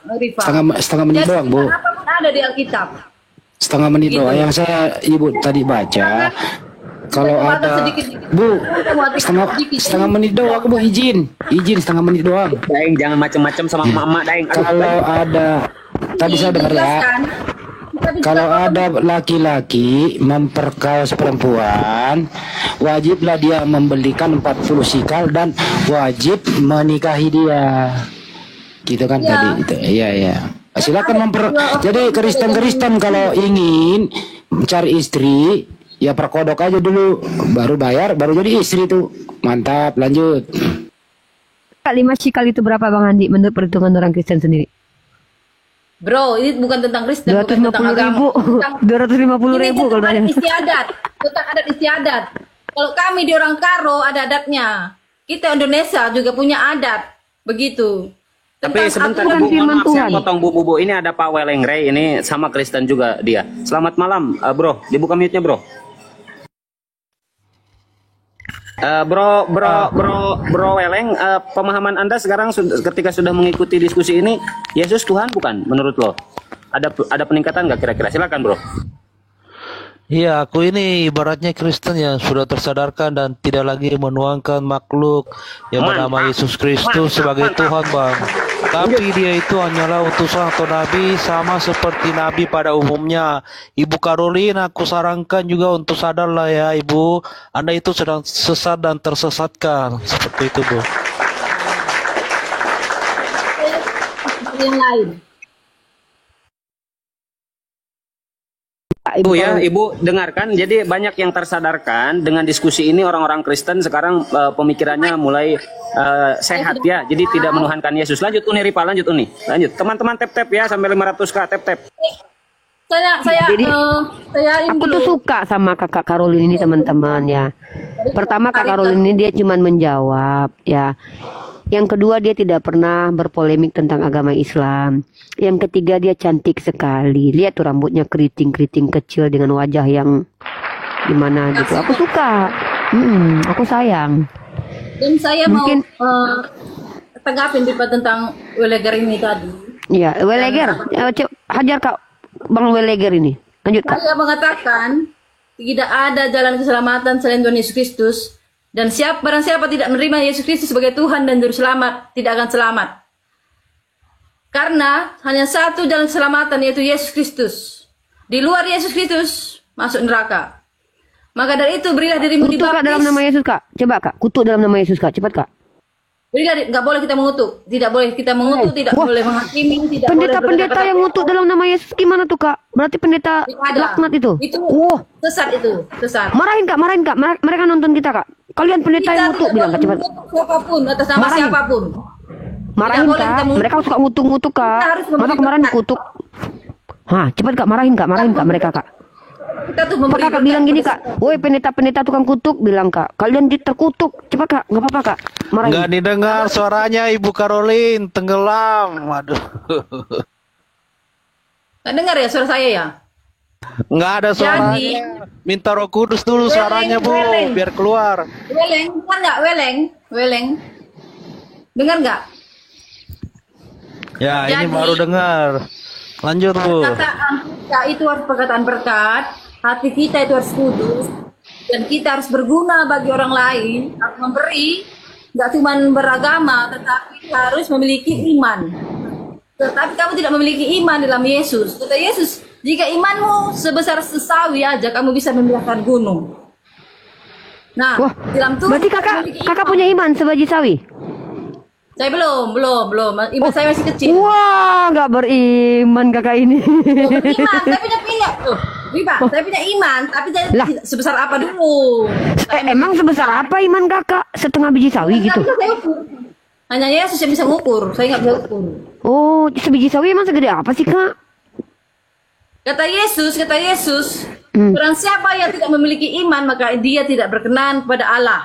Setengah menit doang, Bu. Apapun ada di Alkitab. setengah menit Gitu. doang. Yang saya ibu tadi baca, kalau ada Bu setengah menit doang, Bu izin setengah menit doang. Daeng jangan macam-macam sama emak-emak Daeng. Aduh, Kalau ada tadi saya dengar ya, kalau ada laki-laki memperkaos perempuan, wajiblah dia membelikan 40 sikal dan wajib menikahi dia. Gitu kan Ya. tadi itu. Iya. Silakan jadi Kristen kalau ingin mencari istri, ya perkodok aja dulu, baru bayar, baru jadi istri tuh. Mantap, lanjut. 5 sikal itu berapa Bang Andi menurut perhitungan orang Kristen sendiri? Bro, ini bukan tentang Kristen, bukan tentang 250 agama. ribu. 250 ribu kalau Tentang tanya. adat istiadat, tentang adat istiadat. Kalau kami di orang Karo ada adatnya. Kita Indonesia juga punya adat. Begitu. Tapi sebentar aturan Bu, firman mohon maaf saya Tuhan. potong Bu. Ini ada Pak Weleng Ray, ini sama Kristen juga dia. Selamat malam, Bro. Dibuka mute-nya, Bro. Bro Weleng, pemahaman Anda sekarang ketika sudah mengikuti diskusi ini, Yesus Tuhan bukan menurut lo? Ada peningkatan nggak kira-kira? Silakan, Bro. Iya, aku ini ibaratnya Kristen yang sudah tersadarkan dan tidak lagi menuangkan makhluk yang bernama Yesus Kristus sebagai Tuhan, Bang. Tapi dia itu hanyalah utusan atau nabi sama seperti nabi pada umumnya. Ibu Carolina, aku sarankan juga untuk sadarlah ya, Ibu. Anda itu sedang sesat dan tersesatkan. Seperti itu, Bu. yang lain. Ibu ya, Ibu dengarkan. Jadi banyak yang tersadarkan dengan diskusi ini, orang-orang Kristen sekarang pemikirannya mulai sehat ya. Jadi tidak menuhankan Yesus. Lanjut Uni Ripa, lanjut Uni. Lanjut. Teman-teman tap-tap ya sampai 500k tap-tap. Saya Aku tuh suka sama kakak Karolin ini teman-teman ya. Pertama kak Karolin ini dia cuma menjawab ya. Yang kedua dia tidak pernah berpolemik tentang agama Islam. Yang ketiga dia cantik sekali. Lihat tuh rambutnya keriting-keriting kecil dengan wajah yang gimana gitu. Aku suka. Aku sayang. Dan saya Mungkin- mau tanggapin tentang Weleger ini tadi. Iya, Weleger. Hajar kak Bang Weleger ini. Lanjut kak. Saya mengatakan tidak ada jalan keselamatan selain Tuhan Yesus Kristus. Dan barang siapa tidak menerima Yesus Kristus sebagai Tuhan dan Juru Selamat, tidak akan selamat. Karena hanya satu jalan keselamatan, yaitu Yesus Kristus. Di luar Yesus Kristus, masuk neraka. Maka dari itu, berilah dirimu Kutuk kak dibaptis. dalam nama Yesus kak. Coba kak, kutuk dalam nama Yesus kak. Cepat kak. Nggak boleh kita mengutuk. Tidak boleh kita mengutuk, tidak Wah. boleh menghakimi, tidak Pendeta-pendeta boleh yang ngutuk dalam nama Yesus gimana tuh kak? Berarti pendeta Tidak ada. laknat itu? Itu Wah, sesat itu, sesat. marahin kak. Mereka nonton kita kak. Kalian pendeta yang ngutuk bilang kak, cepat. mengutuk siapapun, atas nama Marahin. siapapun. Marahin boleh kak. kita mengutuk. Mereka suka ngutuk-ngutuk kak. Kita harus Masa memberi kemarin berkat. dikutuk? Hah, cepat kak, marahin kak mereka kak. Kita tuh Apa memberi kakak bilang gini kak, woi pendeta-pendeta tukang kutuk, bilang kak, kalian terkutuk, cepat kak, nggak apa-apa kak, marahin. Nggak didengar suaranya Ibu Karolin, tenggelam. Aduh. Nggak dengar ya suara saya ya? Nggak ada suaranya. Jadi- Minta Roh Kudus dulu suaranya, Bu, Weleng. biar keluar. Weleng, dengar nggak Weleng? Dengar nggak? Ya, ini Jadi- baru dengar. Lanjut, Bu. Perkataan kita itu harus perkataan berkat, hati kita itu harus kudus, dan kita harus berguna bagi orang lain, harus memberi, nggak cuma beragama, tetapi harus memiliki iman. Tetapi kamu tidak memiliki iman dalam Yesus. Kata Yesus, jika imanmu sebesar sesawi aja, kamu bisa memindahkan gunung. Nah, Wah, dalam Tuhan berarti kita kakak memiliki kakak iman. punya iman sebiji sawi? Saya belum. Iman saya masih kecil. Wah, nggak beriman kakak ini. Beriman, saya punya Riba, saya punya iman, tapi saya Lah. tidak sebesar apa dulu. Emang sebesar apa iman kakak? Setengah biji sawi gitu? Nggak bisa saya ukur. Hanya Yesus yang bisa ngukur, saya nggak bisa ukur. Oh, sebiji sawi emang segede apa sih kak? Kata Yesus, barang siapa yang tidak memiliki iman, maka dia tidak berkenan kepada Allah.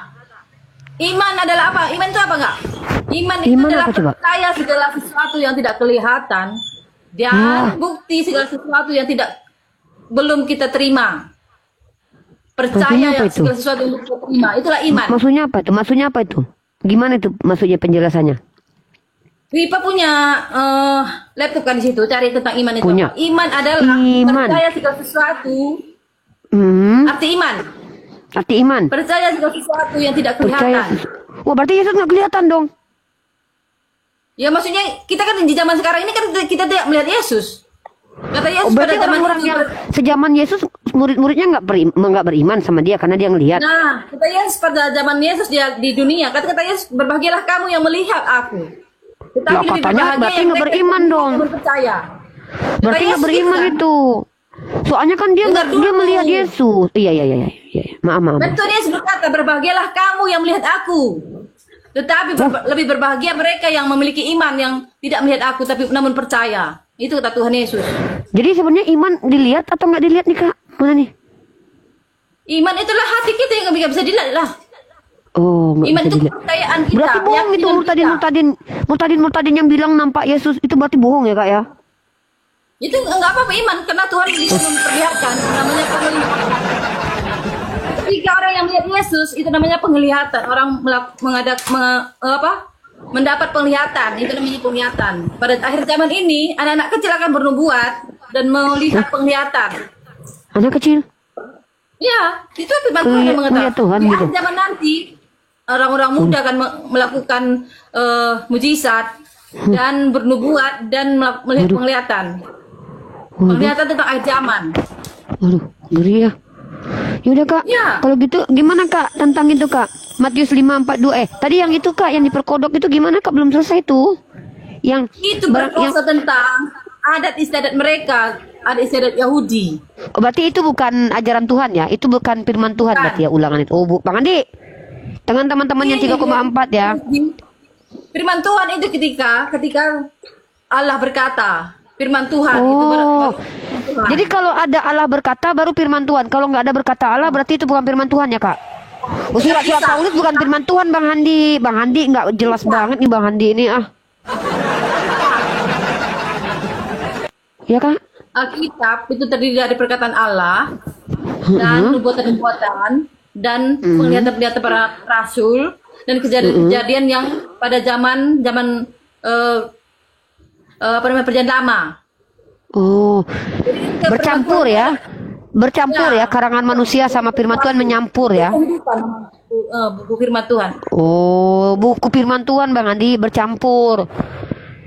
Iman adalah apa? Iman itu apa enggak? Iman itu Iman adalah apa coba? percaya segala sesuatu yang tidak kelihatan dan bukti segala sesuatu yang belum kita terima. Percaya Maksudnya apa yang itu? segala sesuatu yang belum kita terima, itulah iman. Maksudnya apa itu? Gimana itu maksudnya penjelasannya? Ripa punya laptop kan di situ, cari tentang iman itu. Punya. Iman adalah Iman. percaya segala sesuatu. Arti iman. Arti iman. Percaya segala sesuatu yang tidak Percaya. kelihatan. Wah, berarti Yesus nggak kelihatan dong. Ya maksudnya kita kan di zaman sekarang ini kan kita tidak melihat Yesus. Kata Yesus pada Berarti zaman orang-orang itu. yang sejaman Yesus murid-muridnya nggak beriman sama dia karena dia ngelihat. Nah, kata Yesus pada zaman Yesus dia di dunia, kata Yesus, berbahagialah kamu yang melihat aku. Tetapi Lah, lebih katanya berbahagia berarti yang nggak mereka beriman yang dong. percaya. Berarti nggak beriman itu. Soalnya kan dia Dengar dia dulu. melihat Yesus. Iya. Maaf. Betul, Yesus berkata, berbahagialah kamu yang melihat aku. Tetapi lebih berbahagia mereka yang memiliki iman yang tidak melihat aku tapi namun percaya. Itu kata Tuhan Yesus. Jadi sebenarnya iman dilihat atau nggak dilihat nih Kak? Mana nih? Iman itulah hati kita yang nggak bisa dilihat lah. Oh, nggak Iman bisa itu dilihat. kepercayaan kita. Berarti bohong itu keyakinan kita. murtadin yang bilang nampak Yesus itu berarti bohong ya Kak ya? Itu enggak apa-apa iman karena Tuhan bisa memperlihatkan, namanya penglihatan. Ketika orang yang melihat Yesus itu namanya penglihatan, orang mendapat penglihatan, itu namanya penglihatan. Pada akhir zaman ini anak-anak kecil akan bernubuat dan melihat penglihatan. Anak kecil? Ya, itu firman Tuhan yang mengatakan. Melihat Tuhan Di gitu. akhir zaman nanti orang-orang muda akan melakukan mujizat dan bernubuat dan melihat penglihatan. Penglihatan tentang akhir zaman. Waduh, ngeri ya. Yaudah Kak, Ya. kalau gitu gimana Kak tentang itu Kak? Matius 5:42. Tadi yang itu Kak, yang diperkodok itu gimana Kak? Belum selesai tuh. Yang Itu berdosa tentang adat istiadat mereka, adat istiadat Yahudi. Oh, berarti itu bukan ajaran Tuhan ya? Itu bukan firman Tuhan Bukan. berarti ya ulangan itu. Oh, Bang Andi. Dengan teman-teman yang 3,4 ya. Firman Tuhan itu ketika Allah berkata, firman Tuhan itu Oh. Tuhan. Jadi kalau ada Allah berkata baru firman Tuhan. Kalau nggak ada berkata Allah berarti itu bukan firman Tuhan ya Kak? Oh, surat-surat Paulus bukan firman Tuhan Bang Handi. Bang Handi nggak jelas banget nih Bang Handi ini ah. Ya Kak? Alkitab itu terdiri dari perkataan Allah dan nubuatan-nubuatan dan penglihatan-penglihatan para rasul dan kejadian-kejadian yang pada zaman perjanjian lama. Oh, bercampur ya? Bercampur ya, karangan manusia sama firman Tuhan menyampur ya? Buku firman Tuhan. Oh, buku firman Tuhan Bang Andi bercampur.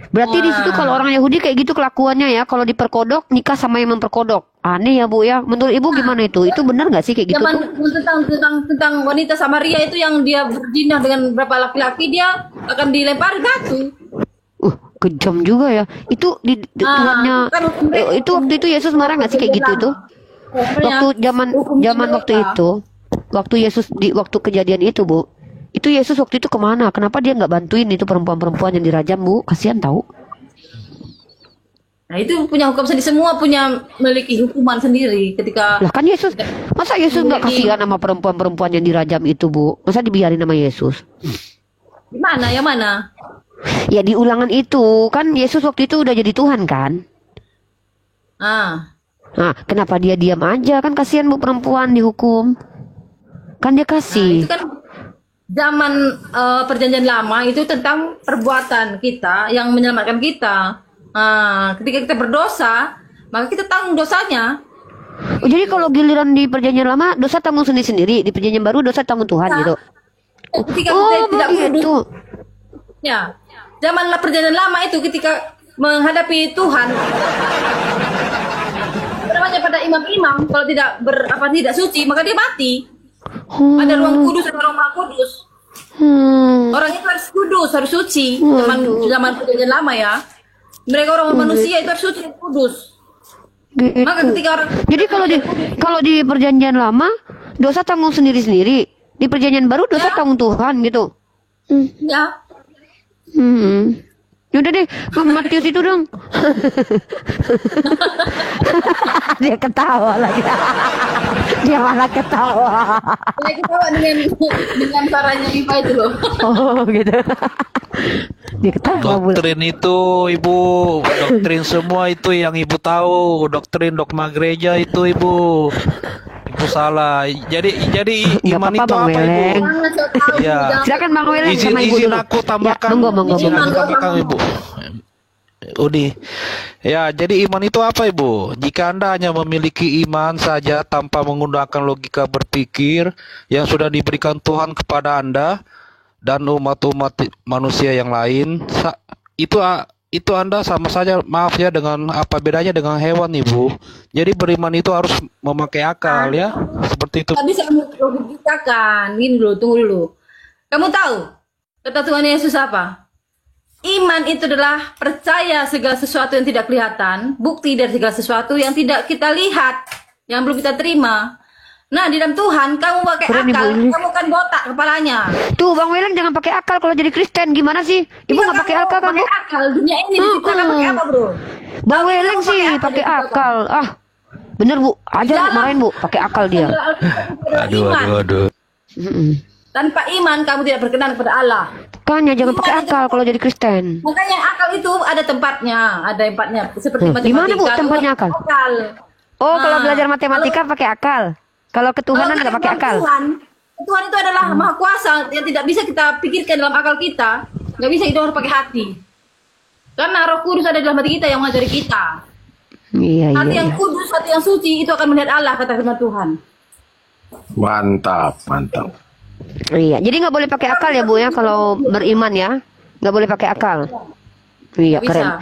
Berarti di situ kalau orang Yahudi kayak gitu kelakuannya ya, kalau diperkodok nikah sama yang memperkodok. Aneh ya Bu ya. Menurut Ibu gimana itu? Itu benar nggak sih kayak gitu Zaman tuh? tentang wanita Samaria itu yang dia berzina dengan beberapa laki-laki, dia akan dilempari batu. Kejam juga ya. Itu Tuhannya. Itu waktu itu Yesus marah nggak sih kayak gitu tuh? Waktu zaman waktu itu, waktu Yesus waktu kejadian itu Bu, itu Yesus waktu itu kemana? Kenapa dia nggak bantuin itu perempuan-perempuan yang dirajam Bu? Kasihan tahu. Nah itu punya hukum sendiri, semua punya memiliki hukuman sendiri ketika. Lah kan Yesus, masa Yesus nggak kasihan sama perempuan-perempuan yang dirajam itu Bu? Masa dibiarin sama Yesus? Gimana? Yang mana? Ya di ulangan itu kan Yesus waktu itu udah jadi Tuhan kan? Nah, kenapa dia diam aja? Kan kasihan Bu perempuan dihukum. Kan dia kasih. Itu kan zaman perjanjian lama itu tentang perbuatan kita yang menyelamatkan kita. Ketika kita berdosa, maka kita tanggung dosanya. Oh, jadi kalau giliran di perjanjian lama dosa tanggung sendiri-sendiri, di perjanjian baru dosa tanggung Tuhan gitu. Ketika kita tidak begitu. Ya, zaman perjanjian lama itu ketika menghadapi Tuhan, namanya pada imam-imam kalau tidak suci maka dia mati. Ada ruang kudus, ada ruang maha kudus. Orang itu harus kudus, harus suci. Zaman perjanjian lama ya. Mereka orang manusia itu harus suci dan kudus. Gitu. Maka ketika orang Jadi kalau di perjanjian lama dosa tanggung sendiri-sendiri, di perjanjian baru dosa tanggung Tuhan gitu. ya Yaudah deh, Matius itu dong. Dia ketawa lagi. Dia malah ketawa. saya ketawa dengan caranya Rifa itu loh. Oh gitu. Dia ketawa. Doktrin itu Ibu, doktrin semua itu yang Ibu tahu, doktrin dogma gereja itu Ibu aku salah. Jadi Nggak iman apa-apa, itu Bang apa, Ibu? Weleng. Jangan sok tahu, Ya. jangan- Silakan Bang Weleng sama Ibu Izin dulu. aku tambahkan. Ya, monggo. Izin aku Monggo. tambahkan, Ibu. Udi. Ya, jadi iman itu apa, Ibu? Jika Anda hanya memiliki iman saja tanpa menggunakan logika berpikir yang sudah diberikan Tuhan kepada Anda dan umat-umat manusia yang lain, itu Anda sama saja, maaf ya, dengan apa bedanya dengan hewan, Ibu? Jadi beriman itu harus memakai akal ya, seperti itu. Nggak bisa logikakan. Gini dulu, tunggu dulu. Kamu tahu kata Tuhan Yesus apa? Iman itu adalah percaya segala sesuatu yang tidak kelihatan, bukti dari segala sesuatu yang tidak kita lihat, yang belum kita terima. Nah, di dalam Tuhan, kamu pakai Keren, akal, Ibu, ini. kamu kan botak kepalanya. Tuh Bang Weleng jangan pakai akal kalau jadi Kristen. Gimana sih? Ibu Iya, nggak pakai kamu akal kan, Bu? pakai akal. Dunia ini diciptakan pakai apa, bro? Bang Weleng Kamu sih pakai pakai akal, akal. Ah, bener Bu. Ajar Bu, marahin Bu. Pakai akal dia. Aduh. Mm-mm. Tanpa iman, kamu tidak berkenan kepada Allah. Makanya jangan pakai akal kalau jadi Kristen. Makanya akal itu ada tempatnya, seperti Di mana, Bu, matematika. tempatnya akal? Oh, kalau Nah, belajar matematika pakai akal. Kalau ketuhanan nggak pakai akal. Tuhan itu adalah maha kuasa yang tidak bisa kita pikirkan dalam akal kita. Nggak bisa, itu harus pakai hati. Karena Roh Kudus ada dalam hati kita yang mengajari kita. Iya, Hati iya. yang kudus, hati yang suci itu akan melihat Allah, kata firman Tuhan. Mantap. Iya, jadi nggak boleh pakai akal ya Bu ya kalau beriman ya. Nggak boleh pakai akal. Iya, Nggak keren. bisa.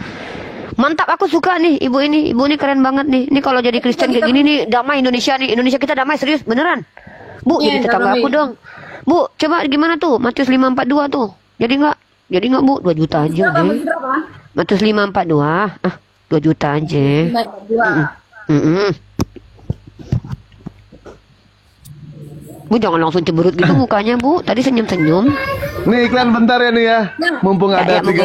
Mantap, aku suka nih ibu ini. Ibu ini keren banget nih. Ini kalau jadi Kristen kayak gini nih, damai Indonesia nih. Indonesia kita damai, serius, beneran. Bu, Iya, jadi tetangga damai. aku dong. Bu, coba gimana tuh? Matius 5:42 tuh. Jadi nggak Bu, 2 juta aja Berapa? deh. Masih berapa? Matius 5:42. Ah, 2 juta aja. Dua. Mm-mm. Bu jangan langsung cemberut gitu mukanya Bu. Tadi senyum-senyum. Nih iklan bentar ya nih ya. Mumpung Ya, ada ya, mungkin.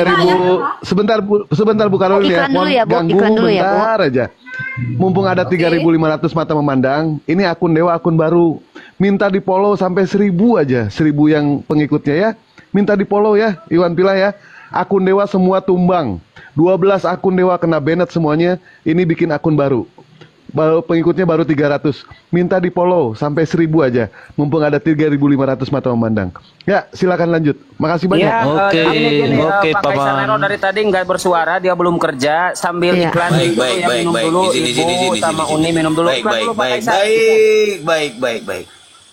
3.000. Sebentar Bu Karolin ya. Iklan dulu Mohon ya, Bu. ganggu Iklan dulu ya, Bu. bentar aja. Mumpung ada 3.500 mata memandang. Ini akun Dewa, akun baru. Minta di follow sampai 1.000 aja. 1.000 yang pengikutnya ya. Minta di follow ya, Iwan Pila ya. Akun Dewa semua tumbang. 12 akun Dewa kena banned semuanya. Ini bikin akun baru. Pengikutnya baru 300. Minta di follow sampai 1.000 aja. Mumpung ada 3.500 mata memandang. Ya, silakan lanjut. Makasih banyak. Ya, Oke, Pak Pak Kaisar Bang. Nero dari tadi nggak bersuara, dia belum kerja. Sambil Iya. iklan Baik, dulu baik, ya, baik, minum baik. dulu. Izin, Ibu sama Uni minum dulu. Baik, Iklan baik, dulu, Pak baik, Kaisar. baik.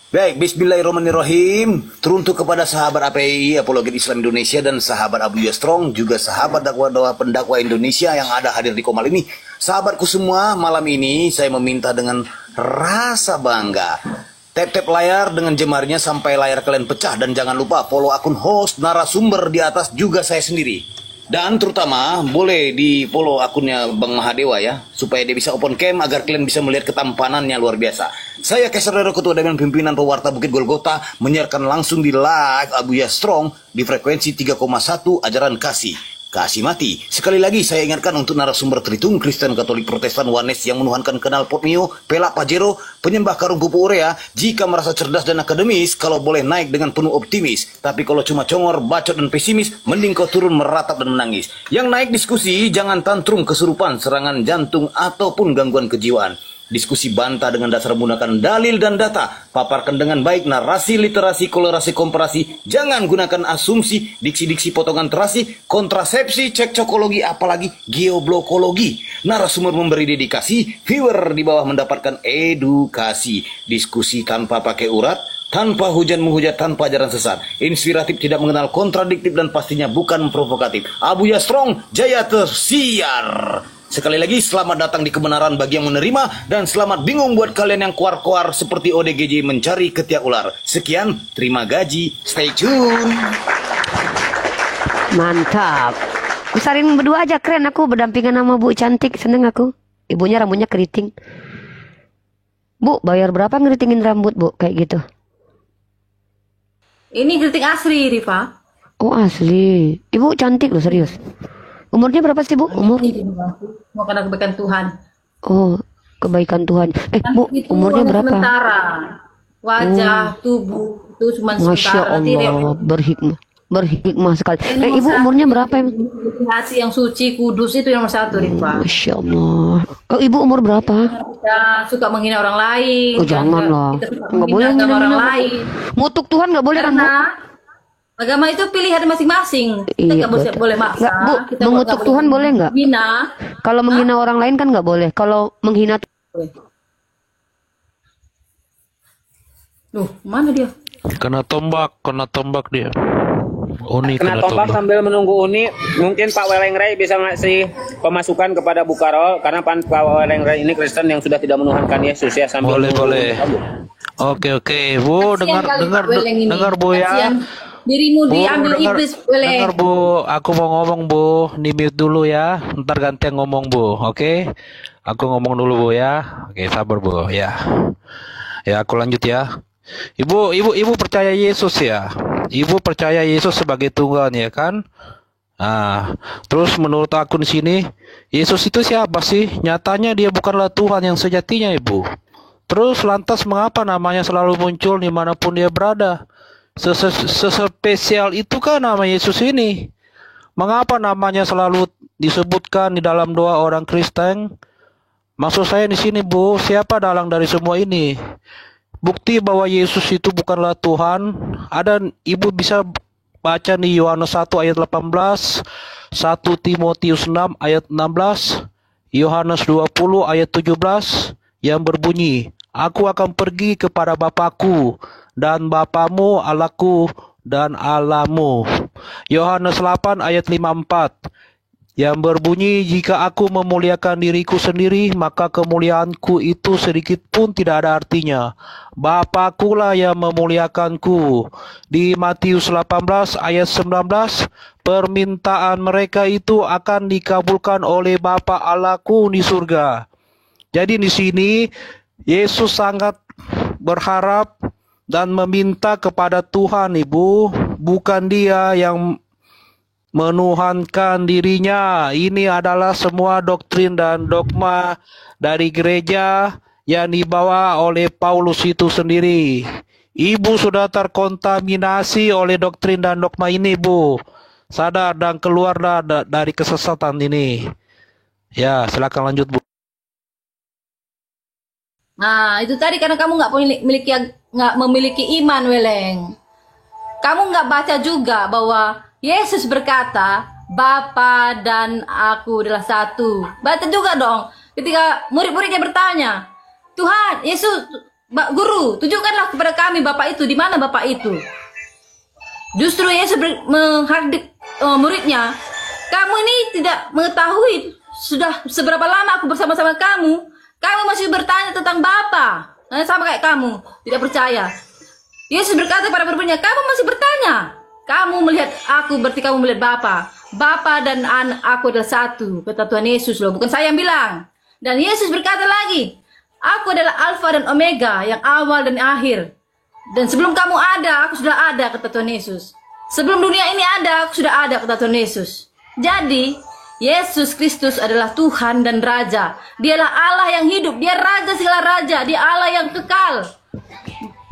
Baik, bismillahirrahmanirrahim. Teruntuk kepada sahabat API, Apologet Islam Indonesia, dan sahabat Abuya Strong, juga sahabat dakwah pendakwa Indonesia yang ada hadir di Komal ini. Sahabatku semua, malam ini saya meminta dengan rasa bangga. Tap-tap layar dengan jemarinya sampai layar kalian pecah, dan jangan lupa follow akun host narasumber di atas juga saya sendiri. Dan terutama boleh di follow akunnya Bang Mahadewa ya, supaya dia bisa open cam agar kalian bisa melihat ketampanannya luar biasa. Saya Kaisar Nero, Ketua Dewan Pimpinan Pewarta Bukit Golgota, menyiarkan langsung di live Abuya Strong di frekuensi 3,1 ajaran kasih mati. Sekali lagi saya ingatkan untuk narasumber Tritung, Kristen, Katolik, Protestan, Wanes yang menuhankan kenal Potmio, Pelak Pajero, penyembah karung pupu urea, jika merasa cerdas dan akademis, kalau boleh naik dengan penuh optimis. Tapi kalau cuma congor, bacot dan pesimis, mending kau turun meratap dan menangis. Yang naik diskusi, jangan tantrum kesurupan, serangan jantung, ataupun gangguan kejiwaan. Diskusi bantah dengan dasar menggunakan dalil dan data. Paparkan dengan baik narasi, literasi, kolorasi, komparasi. Jangan gunakan asumsi, diksi-diksi potongan terasi, kontrasepsi, cekcokologi, apalagi geoblokologi. Narasumber memberi dedikasi, viewer di bawah mendapatkan edukasi. Diskusi tanpa pakai urat, tanpa hujan menghujat, tanpa ajaran sesat. Inspiratif, tidak mengenal kontradiktif, dan pastinya bukan provokatif. Abuya Strong, jaya tersiar. Sekali lagi selamat datang di kebenaran bagi yang menerima, dan selamat bingung buat kalian yang kuar-kuar seperti ODGJ mencari ketiak ular. Sekian, terima gaji, stay tune. Mantap. Kusarin berdua aja keren, aku berdampingan sama Bu cantik, seneng aku. Ibunya rambutnya keriting. Bu, bayar berapa ngeritingin rambut Bu kayak gitu? Ini keriting asli, Rifa. Oh asli. Ibu cantik loh, serius. Umurnya berapa sih Bu? Umur? Mau karena kebaikan Tuhan. Oh, kebaikan Tuhan. Bu, Itu umurnya hanya berapa? sementara. Wajah, tubuh itu cuma Masya sementara. Nanti Allah, berhikmah. berhikmah sekali. Yang Ibu nomor umurnya satu, berapa? hati yang suci, kudus itu yang nomor satu, Rifa. Masya Allah. Oh, ibu umur berapa? Kita suka menghina orang lain. Oh, janganlah. Kita suka Nggak boleh menghina agama orang menghina. lain. Mutuk Tuhan nggak boleh kan, Bu? Karena agama itu pilihan masing-masing. Kita Iya, nggak boleh, betul. boleh maksa. Nggak, Bu, Kita mengutuk nggak Tuhan boleh nggak? Menghina. Kalau menghina orang lain kan nggak boleh. Kalau menghina Loh, mana dia? Kena tombak dia. Uni Kena kena tombak tombak. sambil menunggu Uni, mungkin Pak Welengray bisa ngasih pemasukan kepada Bu Karol karena Pak Welengray ini Kristen yang sudah tidak menuhankan Yesus ya sambil Boleh, menunggu. boleh. Oke, Bu, Kasihan kali dengar Pak Weleng ini. dengar Bu ya. Kasihan. Dirimu Bu, diambil iblis, Weleng. dengar Bu, aku mau ngomong Bu, di mute dulu ya. Ntar gantian ngomong Bu, oke? Aku ngomong dulu Bu ya. Oke, sabar Bu ya. Ya, aku lanjut ya. Ibu percaya Yesus ya. Ibu percaya Yesus sebagai Tuhan ya kan? Nah, terus menurut aku di sini, Yesus itu siapa sih? Nyatanya dia bukanlah Tuhan yang sejatinya, Ibu. Terus lantas mengapa namanya selalu muncul dimanapun dia berada? Sespesial itu kan nama Yesus ini. Mengapa namanya selalu disebutkan di dalam doa orang Kristen? Maksud saya di sini, Bu, siapa dalang dari semua ini? Bukti bahwa Yesus itu bukanlah Tuhan. Ada, Ibu bisa baca di Yohanes 1 ayat 18, 1 Timotius 6 ayat 16, Yohanes 20 ayat 17 yang berbunyi, Aku akan pergi kepada Bapakku dan Bapamu, Allahku dan Allahmu. Yohanes 8 ayat 54 yang berbunyi, jika aku memuliakan diriku sendiri, maka kemuliaanku itu sedikit pun tidak ada artinya. Bapakkulah yang memuliakanku. Di Matius 18 ayat 19, permintaan mereka itu akan dikabulkan oleh Bapa Allahku di surga. Jadi di sini Yesus sangat berharap dan meminta kepada Tuhan, Ibu, bukan dia yang menuhankan dirinya. Ini adalah semua doktrin dan dogma dari gereja yang dibawa oleh Paulus itu sendiri. Ibu sudah terkontaminasi oleh doktrin dan dogma ini, Bu. Sadar dan keluarlah dari kesesatan ini. Ya, silakan lanjut, Bu. Nah, itu tadi karena kamu nggak memiliki iman, Weleng. Kamu nggak baca juga bahwa Yesus berkata, Bapa dan aku adalah satu. Baca juga dong. Ketika murid-muridnya bertanya, Tuhan, Yesus, Guru, tunjukkanlah kepada kami Bapa itu. Di mana Bapa itu? Justru Yesus menghardik muridnya. Kamu ini tidak mengetahui sudah seberapa lama aku bersama-sama kamu. Kamu masih bertanya tentang Bapa. Nah, sama kayak kamu, tidak percaya. Yesus berkata kepada muridnya, kamu masih bertanya. Kamu melihat aku, berarti kamu melihat Bapa. Bapa dan aku adalah satu, kata Tuhan Yesus loh, bukan saya yang bilang. Dan Yesus berkata lagi, aku adalah Alfa dan Omega, yang awal dan akhir. Dan sebelum kamu ada, aku sudah ada, kata Tuhan Yesus. Sebelum dunia ini ada, aku sudah ada, kata Tuhan Yesus. Jadi, Yesus Kristus adalah Tuhan dan Raja. Dialah Allah yang hidup, dia Raja segala Raja, dia Allah yang kekal.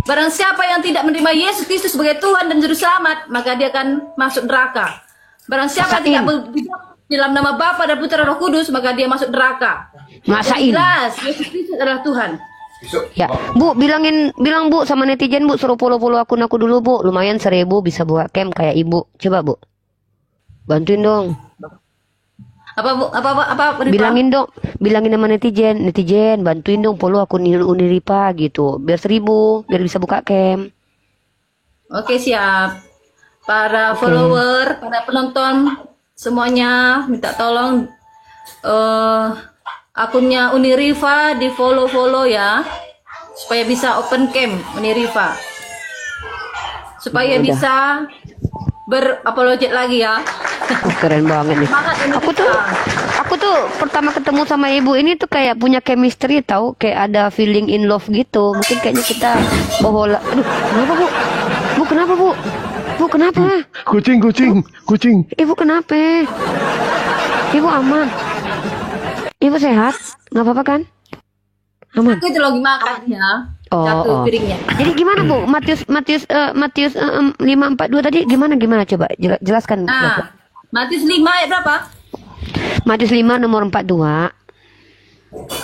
Barang siapa yang tidak menerima Yesus Kristus sebagai Tuhan dan Juru Selamat, maka dia akan masuk neraka. Barang siapa yang tidak berdoa dalam nama Bapa dan Putra Roh Kudus, maka dia masuk neraka. Masain. Jelas, Yesus Kristus adalah Tuhan. Ya, Bu, bilang Bu sama netizen, Bu, suruh follow akun aku dulu, Bu. Lumayan 1000 bisa buat camp kayak Ibu. Coba, Bu. Bantuin dong. Apa Bilangin sama netizen bantuin dong follow akun Uniripa gitu, biar 1000 biar bisa buka camp. Oke, siap. Para follower, para penonton semuanya minta tolong akunnya Uniriva di follow ya, supaya bisa open camp Uniriva, supaya bisa berapologet lagi ya. Keren banget nih. Aku tuh pertama ketemu sama ibu ini tuh kayak punya chemistry, tahu, kayak ada feeling in love gitu. Mungkin kayaknya kita bawa. Aduh, kenapa Bu? Bu kenapa Bu? Bu kenapa? Kucing. Ibu kenapa? Ibu aman? Ibu sehat? Nggak apa-apa kan? Aman. Aku itu lagi makan ya. Jatuh piringnya. Jadi gimana Bu? Matius 5:42 tadi gimana coba jelaskan. Nah, Matius 5 ayat berapa? Matius 5 nomor 42.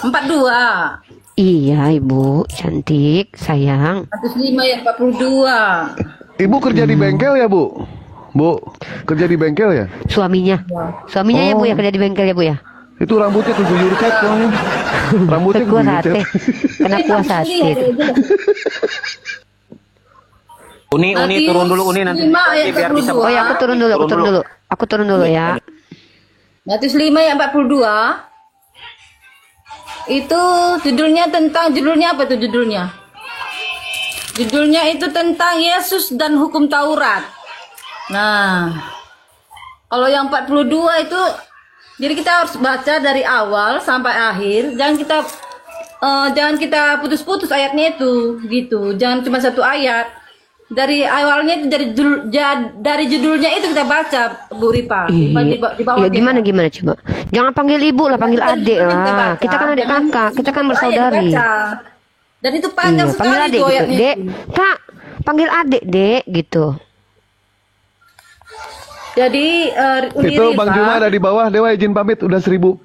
42. Iya, Ibu, cantik, sayang. Matius 5 ayat 42. Ibu kerja di bengkel ya, Bu? Bu, kerja di bengkel ya? Suaminya ya Bu ya, kerja di bengkel ya Bu ya. Itu rambutnya 7 yurcet soalnya. Rambutnya Kuah 7 sate. yurcet. Kena kuah sate. Uni turun dulu Uni nanti. 5 ayat Biar bisa 42. Oh ya, aku turun dulu ya. Matius 5 ayat 42. Itu judulnya apa tuh judulnya? Judulnya itu tentang Yesus dan hukum Taurat. Nah, kalau yang 42 itu, jadi kita harus baca dari awal sampai akhir. Jangan kita putus-putus ayatnya itu, gitu. Jangan cuma satu ayat. Dari awalnya itu dari judulnya itu kita baca, Bu Ripa. Di bawah Ya gimana coba? Jangan panggil ibu lah, panggil adik lah. Kita kan adik kakak, kita kan bersaudari. Dan itu panjang Panggil sekali adik tuh gitu. ayatnya. Dek, Kak, panggil adik, Dek, gitu. Jadi Uni Itu Rifa, Bang Juma ada di bawah. Dewa izin pamit, udah 1000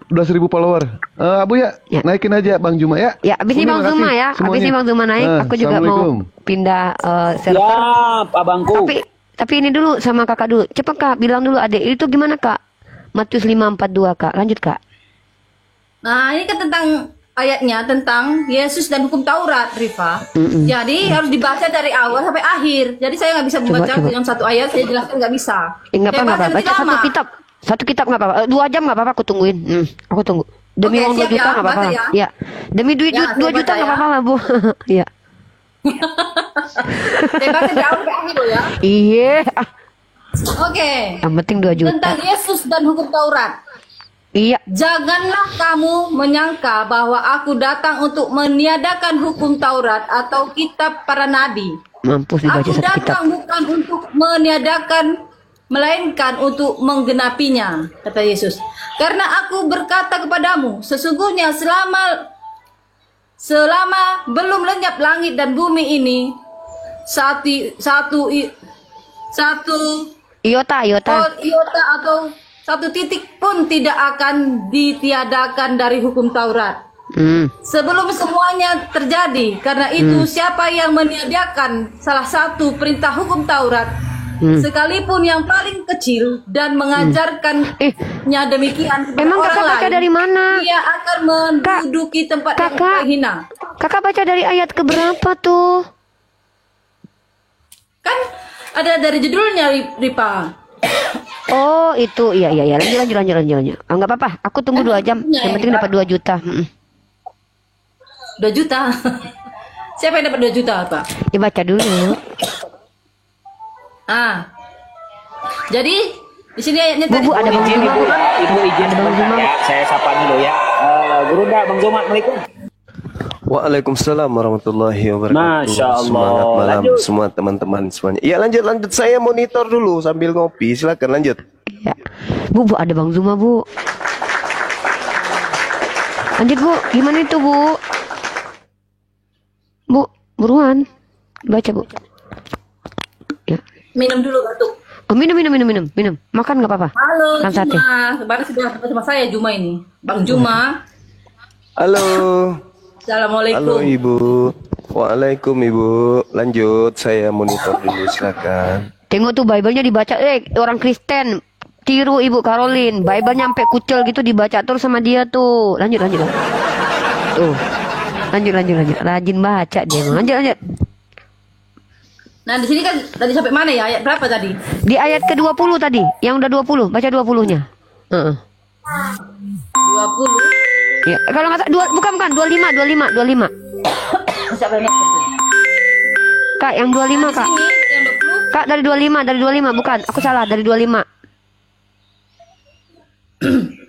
follower. Abu ya, naikin aja Bang Juma ya. Ya, abis ini Uni, Bang Zuma makasih ya. semuanya. Abis ini Bang Zuma naik, aku juga mau Assalamualaikum. pindah server. Siap, abangku. Tapi ini dulu sama kakak dulu. Cepat Kak, bilang dulu adik. Itu gimana Kak? Matius 5:42 Kak. Lanjut Kak. Nah, ini kan tentang ayatnya tentang Yesus dan hukum Taurat, Rifa. Jadi harus dibaca dari awal sampai akhir. Jadi saya nggak bisa membaca yang satu ayat, saya jelaskan nggak bisa. Nggak Saya apa-apa. baca Baca lebih lama. satu kitab nggak apa-apa. 2 jam nggak apa-apa. Aku tungguin. Aku tunggu. Demi Oke, uang 2 siap juta ya, nggak apa-apa. baca ya. Ya. Demi duit Ya, 2 saya juta baca nggak ya. apa-apa Bu. Iya. Saya baca dari awal sampai akhir loh ya. Iya. Oke. Yang penting 2 juta. Tentang Yesus dan hukum Taurat. Iya. Janganlah kamu menyangka bahwa aku datang untuk meniadakan hukum Taurat atau kitab para nabi. Mampus dibaca Aku satu kitab. datang bukan untuk meniadakan, melainkan untuk menggenapinya, kata Yesus. Karena aku berkata kepadamu, sesungguhnya selama belum lenyap langit dan bumi ini, satu Iota. iota atau satu titik pun tidak akan ditiadakan dari hukum Taurat. Sebelum semuanya terjadi, karena itu siapa yang meniadakan salah satu perintah hukum Taurat, sekalipun yang paling kecil dan mengajarkannya demikian kepada Emang orang kakak baca lain, dari mana? dia akan menduduki tempat yang terhina. Kakak baca dari ayat keberapa tuh? Kan ada dari judulnya, Ripa. Oh itu iya lanjut. Enggak apa-apa, aku tunggu 2 jam. Yang penting dapat 2 juta. 2 juta. Siapa yang dapat 2 juta, Pak? Ya baca dulu. Jadi di sini ayatnya tadi. Bu, ada Bang Izin Zuma. Ibu izin sebentar ya. Saya sapa dulu ya. Guru Bang Zuma, Assalamualaikum. Waalaikumsalam warahmatullahi wabarakatuh. Masya Allah. Semangat malam Lanjut. semua teman-teman semuanya. Iya lanjut. Saya monitor dulu sambil ngopi. Silakan lanjut. Ya. Bu, ada Bang Zuma, Bu. Lanjut, Bu. Gimana itu, Bu? Bu, buruan. Baca, Bu. Ya. Minum dulu batuk. Oh, minum. Makan nggak apa-apa. Halo, Makan sate. Juma. Kemarin sudah bersama saya Juma ini. Bang Juma. Halo. Assalamualaikum. Halo Ibu. Waalaikum Ibu. Lanjut. Saya monitor dulu silakan. Tengok tuh Bible-nya dibaca. Orang Kristen. Tiru Ibu Caroline. Bible-nya sampai kucel gitu dibaca terus sama dia tuh. Lanjut. Tuh. Lanjut. Rajin baca dia. Lanjut. Nah, di sini kan tadi sampai mana ya? Ayat berapa tadi? Di ayat ke-20 tadi. Yang udah 20. Baca 20-nya. 20. Ya, kalau nggak bukan 25. Siapa yang Kak, yang 25, Kak. Ini yang 20. Kak, dari 25, bukan. Aku salah, dari 25.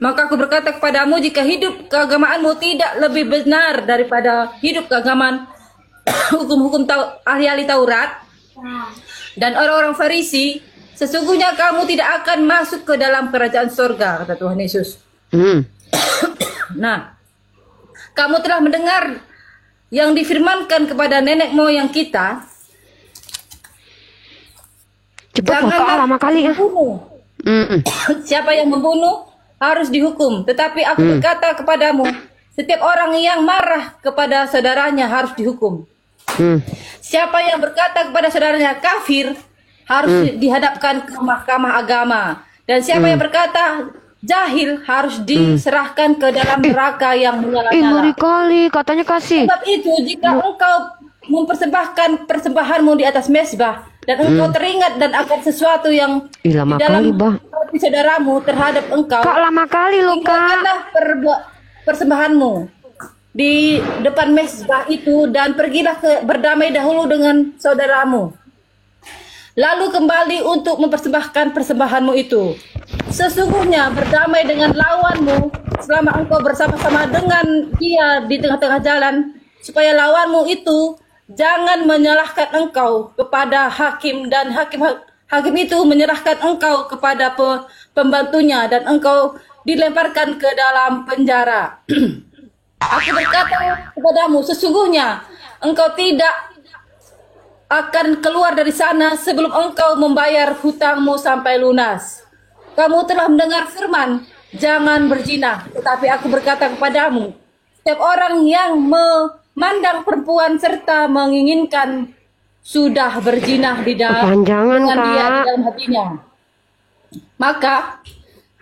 Maka aku berkata kepadamu, jika hidup keagamaanmu tidak lebih benar daripada hidup keagamaan hukum-hukum ahli-ahli Taurat dan orang-orang Farisi, sesungguhnya kamu tidak akan masuk ke dalam kerajaan surga, kata Tuhan Yesus. Nah, kamu telah mendengar yang difirmankan kepada nenek moyang kita, Cepat Kak, lama kali ya. membunuh. Siapa yang membunuh harus dihukum. Tetapi aku berkata kepadamu, setiap orang yang marah kepada saudaranya harus dihukum. Siapa yang berkata kepada saudaranya kafir harus dihadapkan ke mahkamah agama. Dan siapa yang berkata jahil harus diserahkan ke dalam neraka yang Ngeri menyala-nyala. kali, katanya kasih. Sebab itu jika engkau mempersembahkan persembahanmu di atas mezbah dan engkau teringat dan akan sesuatu yang Lama di dalam kali, Bah. hati saudaramu terhadap engkau, Kak, lama kali loh, Kak. tinggalkanlah persembahanmu di depan mezbah itu dan pergilah berdamai dahulu dengan saudaramu. Lalu kembali untuk mempersembahkan persembahanmu itu. Sesungguhnya berdamai dengan lawanmu selama engkau bersama-sama dengan dia di tengah-tengah jalan, supaya lawanmu itu jangan menyalahkan engkau kepada hakim dan hakim itu menyerahkan engkau kepada pembantunya dan engkau dilemparkan ke dalam penjara. Aku berkata kepadamu, sesungguhnya engkau tidak akan keluar dari sana sebelum engkau membayar hutangmu sampai lunas. Kamu telah mendengar firman, jangan berzina. Tetapi aku berkata kepadamu, setiap orang yang memandang perempuan serta menginginkan sudah berzina Kepanjangan, dengan dia Kak. di dalam hatinya. Maka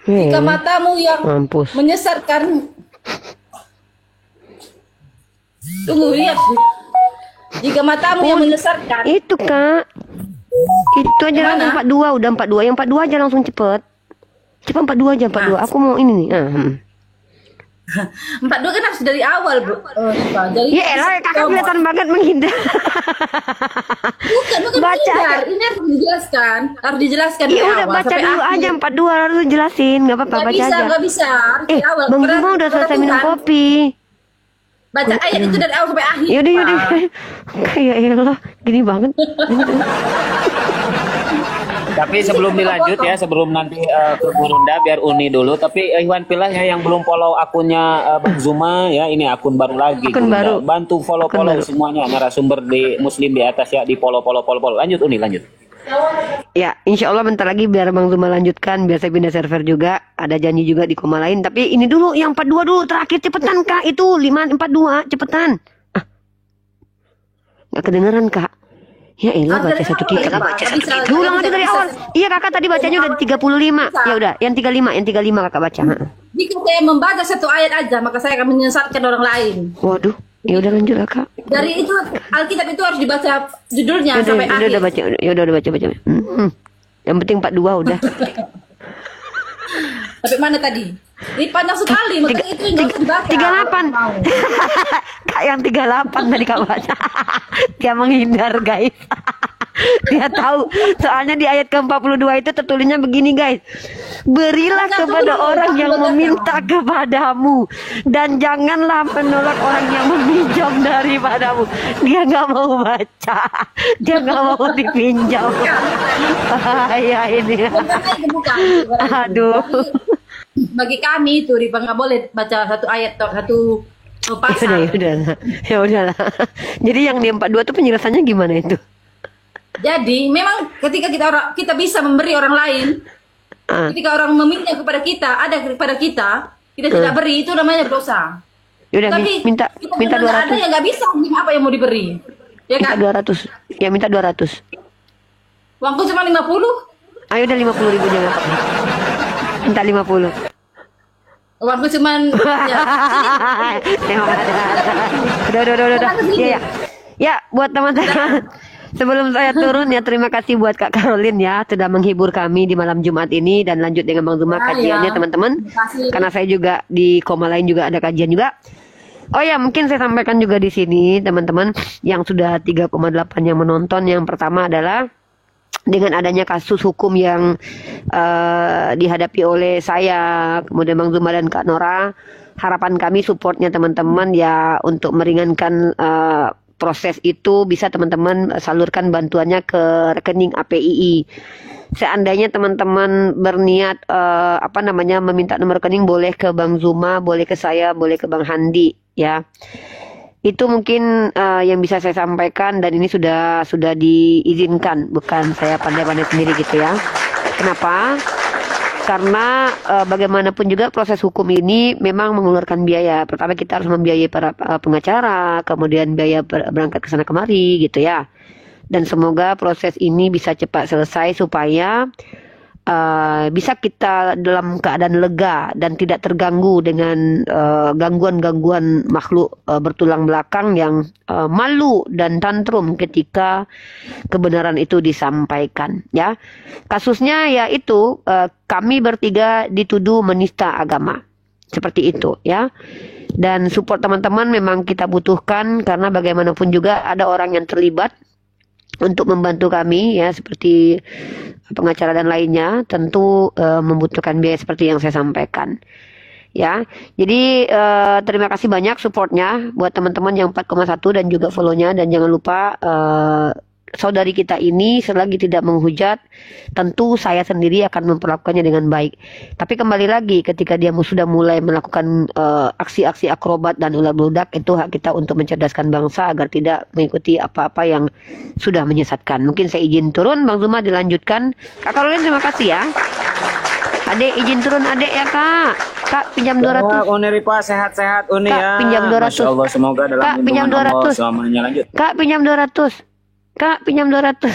jika matamu yang Mampus. menyesatkan, tunggu lihat. Jika matamu yang menyesatkan, Itu Kak. Itu aja langsung 42, udah 42. Yang 42 aja langsung cepet. Cepet 42 aja, 42. Aku mau ini nih. 42 kan harus dari awal, Bu. Jadi Ya elah, Kakak kelihatan banget menghindar. bukan Baca menghindar. aja. Ini harus dijelaskan. Harus dijelaskan Iya dari udah awal baca sampai dulu akhir. aja 42 lalu jelasin, nggak apa-apa Nggak baca bisa, aja. nggak bisa. Harus dari awal. Bang Karena Zuma udah selesai minum Tuhan, kopi. Baca ayat itu dari awal sampai akhir. Yaudah, Pak. yaudah. Kayak elah, gini banget. Tapi sebelum dilanjut ya, sebelum nanti ke Burunda biar Uni dulu. Tapi Iwan Pilah ya yang belum follow akunnya Bang Zuma ya, ini akun baru lagi. Akun Burunda. baru. Bantu follow semuanya narasumber di Muslim di atas ya, di follow. Lanjut Uni, lanjut. Ya, insya Allah bentar lagi biar Bang Zuma lanjutkan, biar saya pindah server juga. Ada janji juga di koma lain. Tapi ini dulu, yang 42 dulu, terakhir cepetan Kak. Itu 542, cepetan. Nggak kedengeran Kak. Ya elah, baca satu kitab. Ulang lagi dari awal. Iya Kakak tadi bacanya udah di 35. Ya udah, yang 35 Kakak baca. Jika saya membaca satu ayat aja, maka saya akan menyesatkan orang lain. Waduh, ya udah lanjut Kakak. Dari itu Alkitab itu harus dibaca judulnya Udah, sampai akhir. udah baca. Ya udah baca. Yang penting 42 udah. Sampai mana tadi? Ini panjang sekali, makanya itu nggak usah dibaca. 38. Kak yang 38 tadi Kak baca. Dia menghindar guys. Dia tahu. Soalnya di ayat ke-42 itu tertulisnya begini guys. Berilah kepada orang yang meminta kepadamu. Dan janganlah menolak orang yang meminjam daripadamu. Dia nggak mau baca. Dia nggak mau dipinjam. Bahaya ini. Aduh. Bagi kami itu Rifa nggak boleh baca satu ayat atau satu pasal. Ya udahlah. Jadi yang di 42 tuh penjelasannya gimana itu? Jadi memang ketika kita bisa memberi orang lain, ketika orang meminta kepada kita, ada kepada kita tidak beri, itu namanya dosa. Yaudah, Tapi minta kita 200. ada yang nggak bisa, apa yang mau diberi? Ya Minta kan? 200. Ya minta 200. Uangku cuma 50. Ayo udah 50.000 jangan apa. Minta 50. Uangku cuma ya. Udah. Ya. Ya, buat teman-teman. Sebelum saya turun ya, terima kasih buat Kak Caroline ya sudah menghibur kami di malam Jumat ini dan lanjut dengan Bang Zuma kajiannya teman-teman. Karena saya juga di koma lain juga ada kajian juga. Oh ya, mungkin saya sampaikan juga di sini teman-teman yang sudah 3,8 yang menonton. Yang pertama adalah dengan adanya kasus hukum yang dihadapi oleh saya, kemudian Bang Zuma dan Kak Nora, harapan kami supportnya teman-teman ya untuk meringankan proses itu bisa teman-teman salurkan bantuannya ke rekening APII. Seandainya teman-teman berniat meminta nomor rekening, boleh ke Bang Zuma, boleh ke saya, boleh ke Bang Handi ya. Itu mungkin yang bisa saya sampaikan, dan ini sudah diizinkan, bukan saya pandai-pandai sendiri gitu ya. Kenapa? Karena bagaimanapun juga proses hukum ini memang mengeluarkan biaya. Pertama kita harus membiayai para pengacara, kemudian biaya berangkat ke sana kemari gitu ya. Dan semoga proses ini bisa cepat selesai supaya bisa kita dalam keadaan lega dan tidak terganggu dengan gangguan-gangguan makhluk bertulang belakang yang malu dan tantrum ketika kebenaran itu disampaikan ya. Kasusnya yaitu kami bertiga dituduh menista agama. Seperti itu ya. Dan support teman-teman memang kita butuhkan, karena bagaimanapun juga ada orang yang terlibat untuk membantu kami ya, seperti pengacara dan lainnya, tentu membutuhkan biaya seperti yang saya sampaikan ya. Jadi terima kasih banyak supportnya buat teman-teman yang 4,1 dan juga follow-nya, dan jangan lupa saudari kita ini selagi tidak menghujat, tentu saya sendiri akan memperlakukannya dengan baik. Tapi kembali lagi, ketika dia sudah mulai melakukan aksi-aksi akrobat dan ular beludak, itu hak kita untuk mencerdaskan bangsa agar tidak mengikuti apa-apa yang sudah menyesatkan. Mungkin saya izin turun, Bang Zuma dilanjutkan. Kak Caroline terima kasih ya. Adek izin turun adek ya kak. Kak pinjam 200. Uni Ripa sehat-sehat Uni Kak, ya. pinjam 200. Masya Allah, semoga dalam Kak pinjam 200. selamanya. Lanjut. Kak pinjam 200. Kak pinjam 200.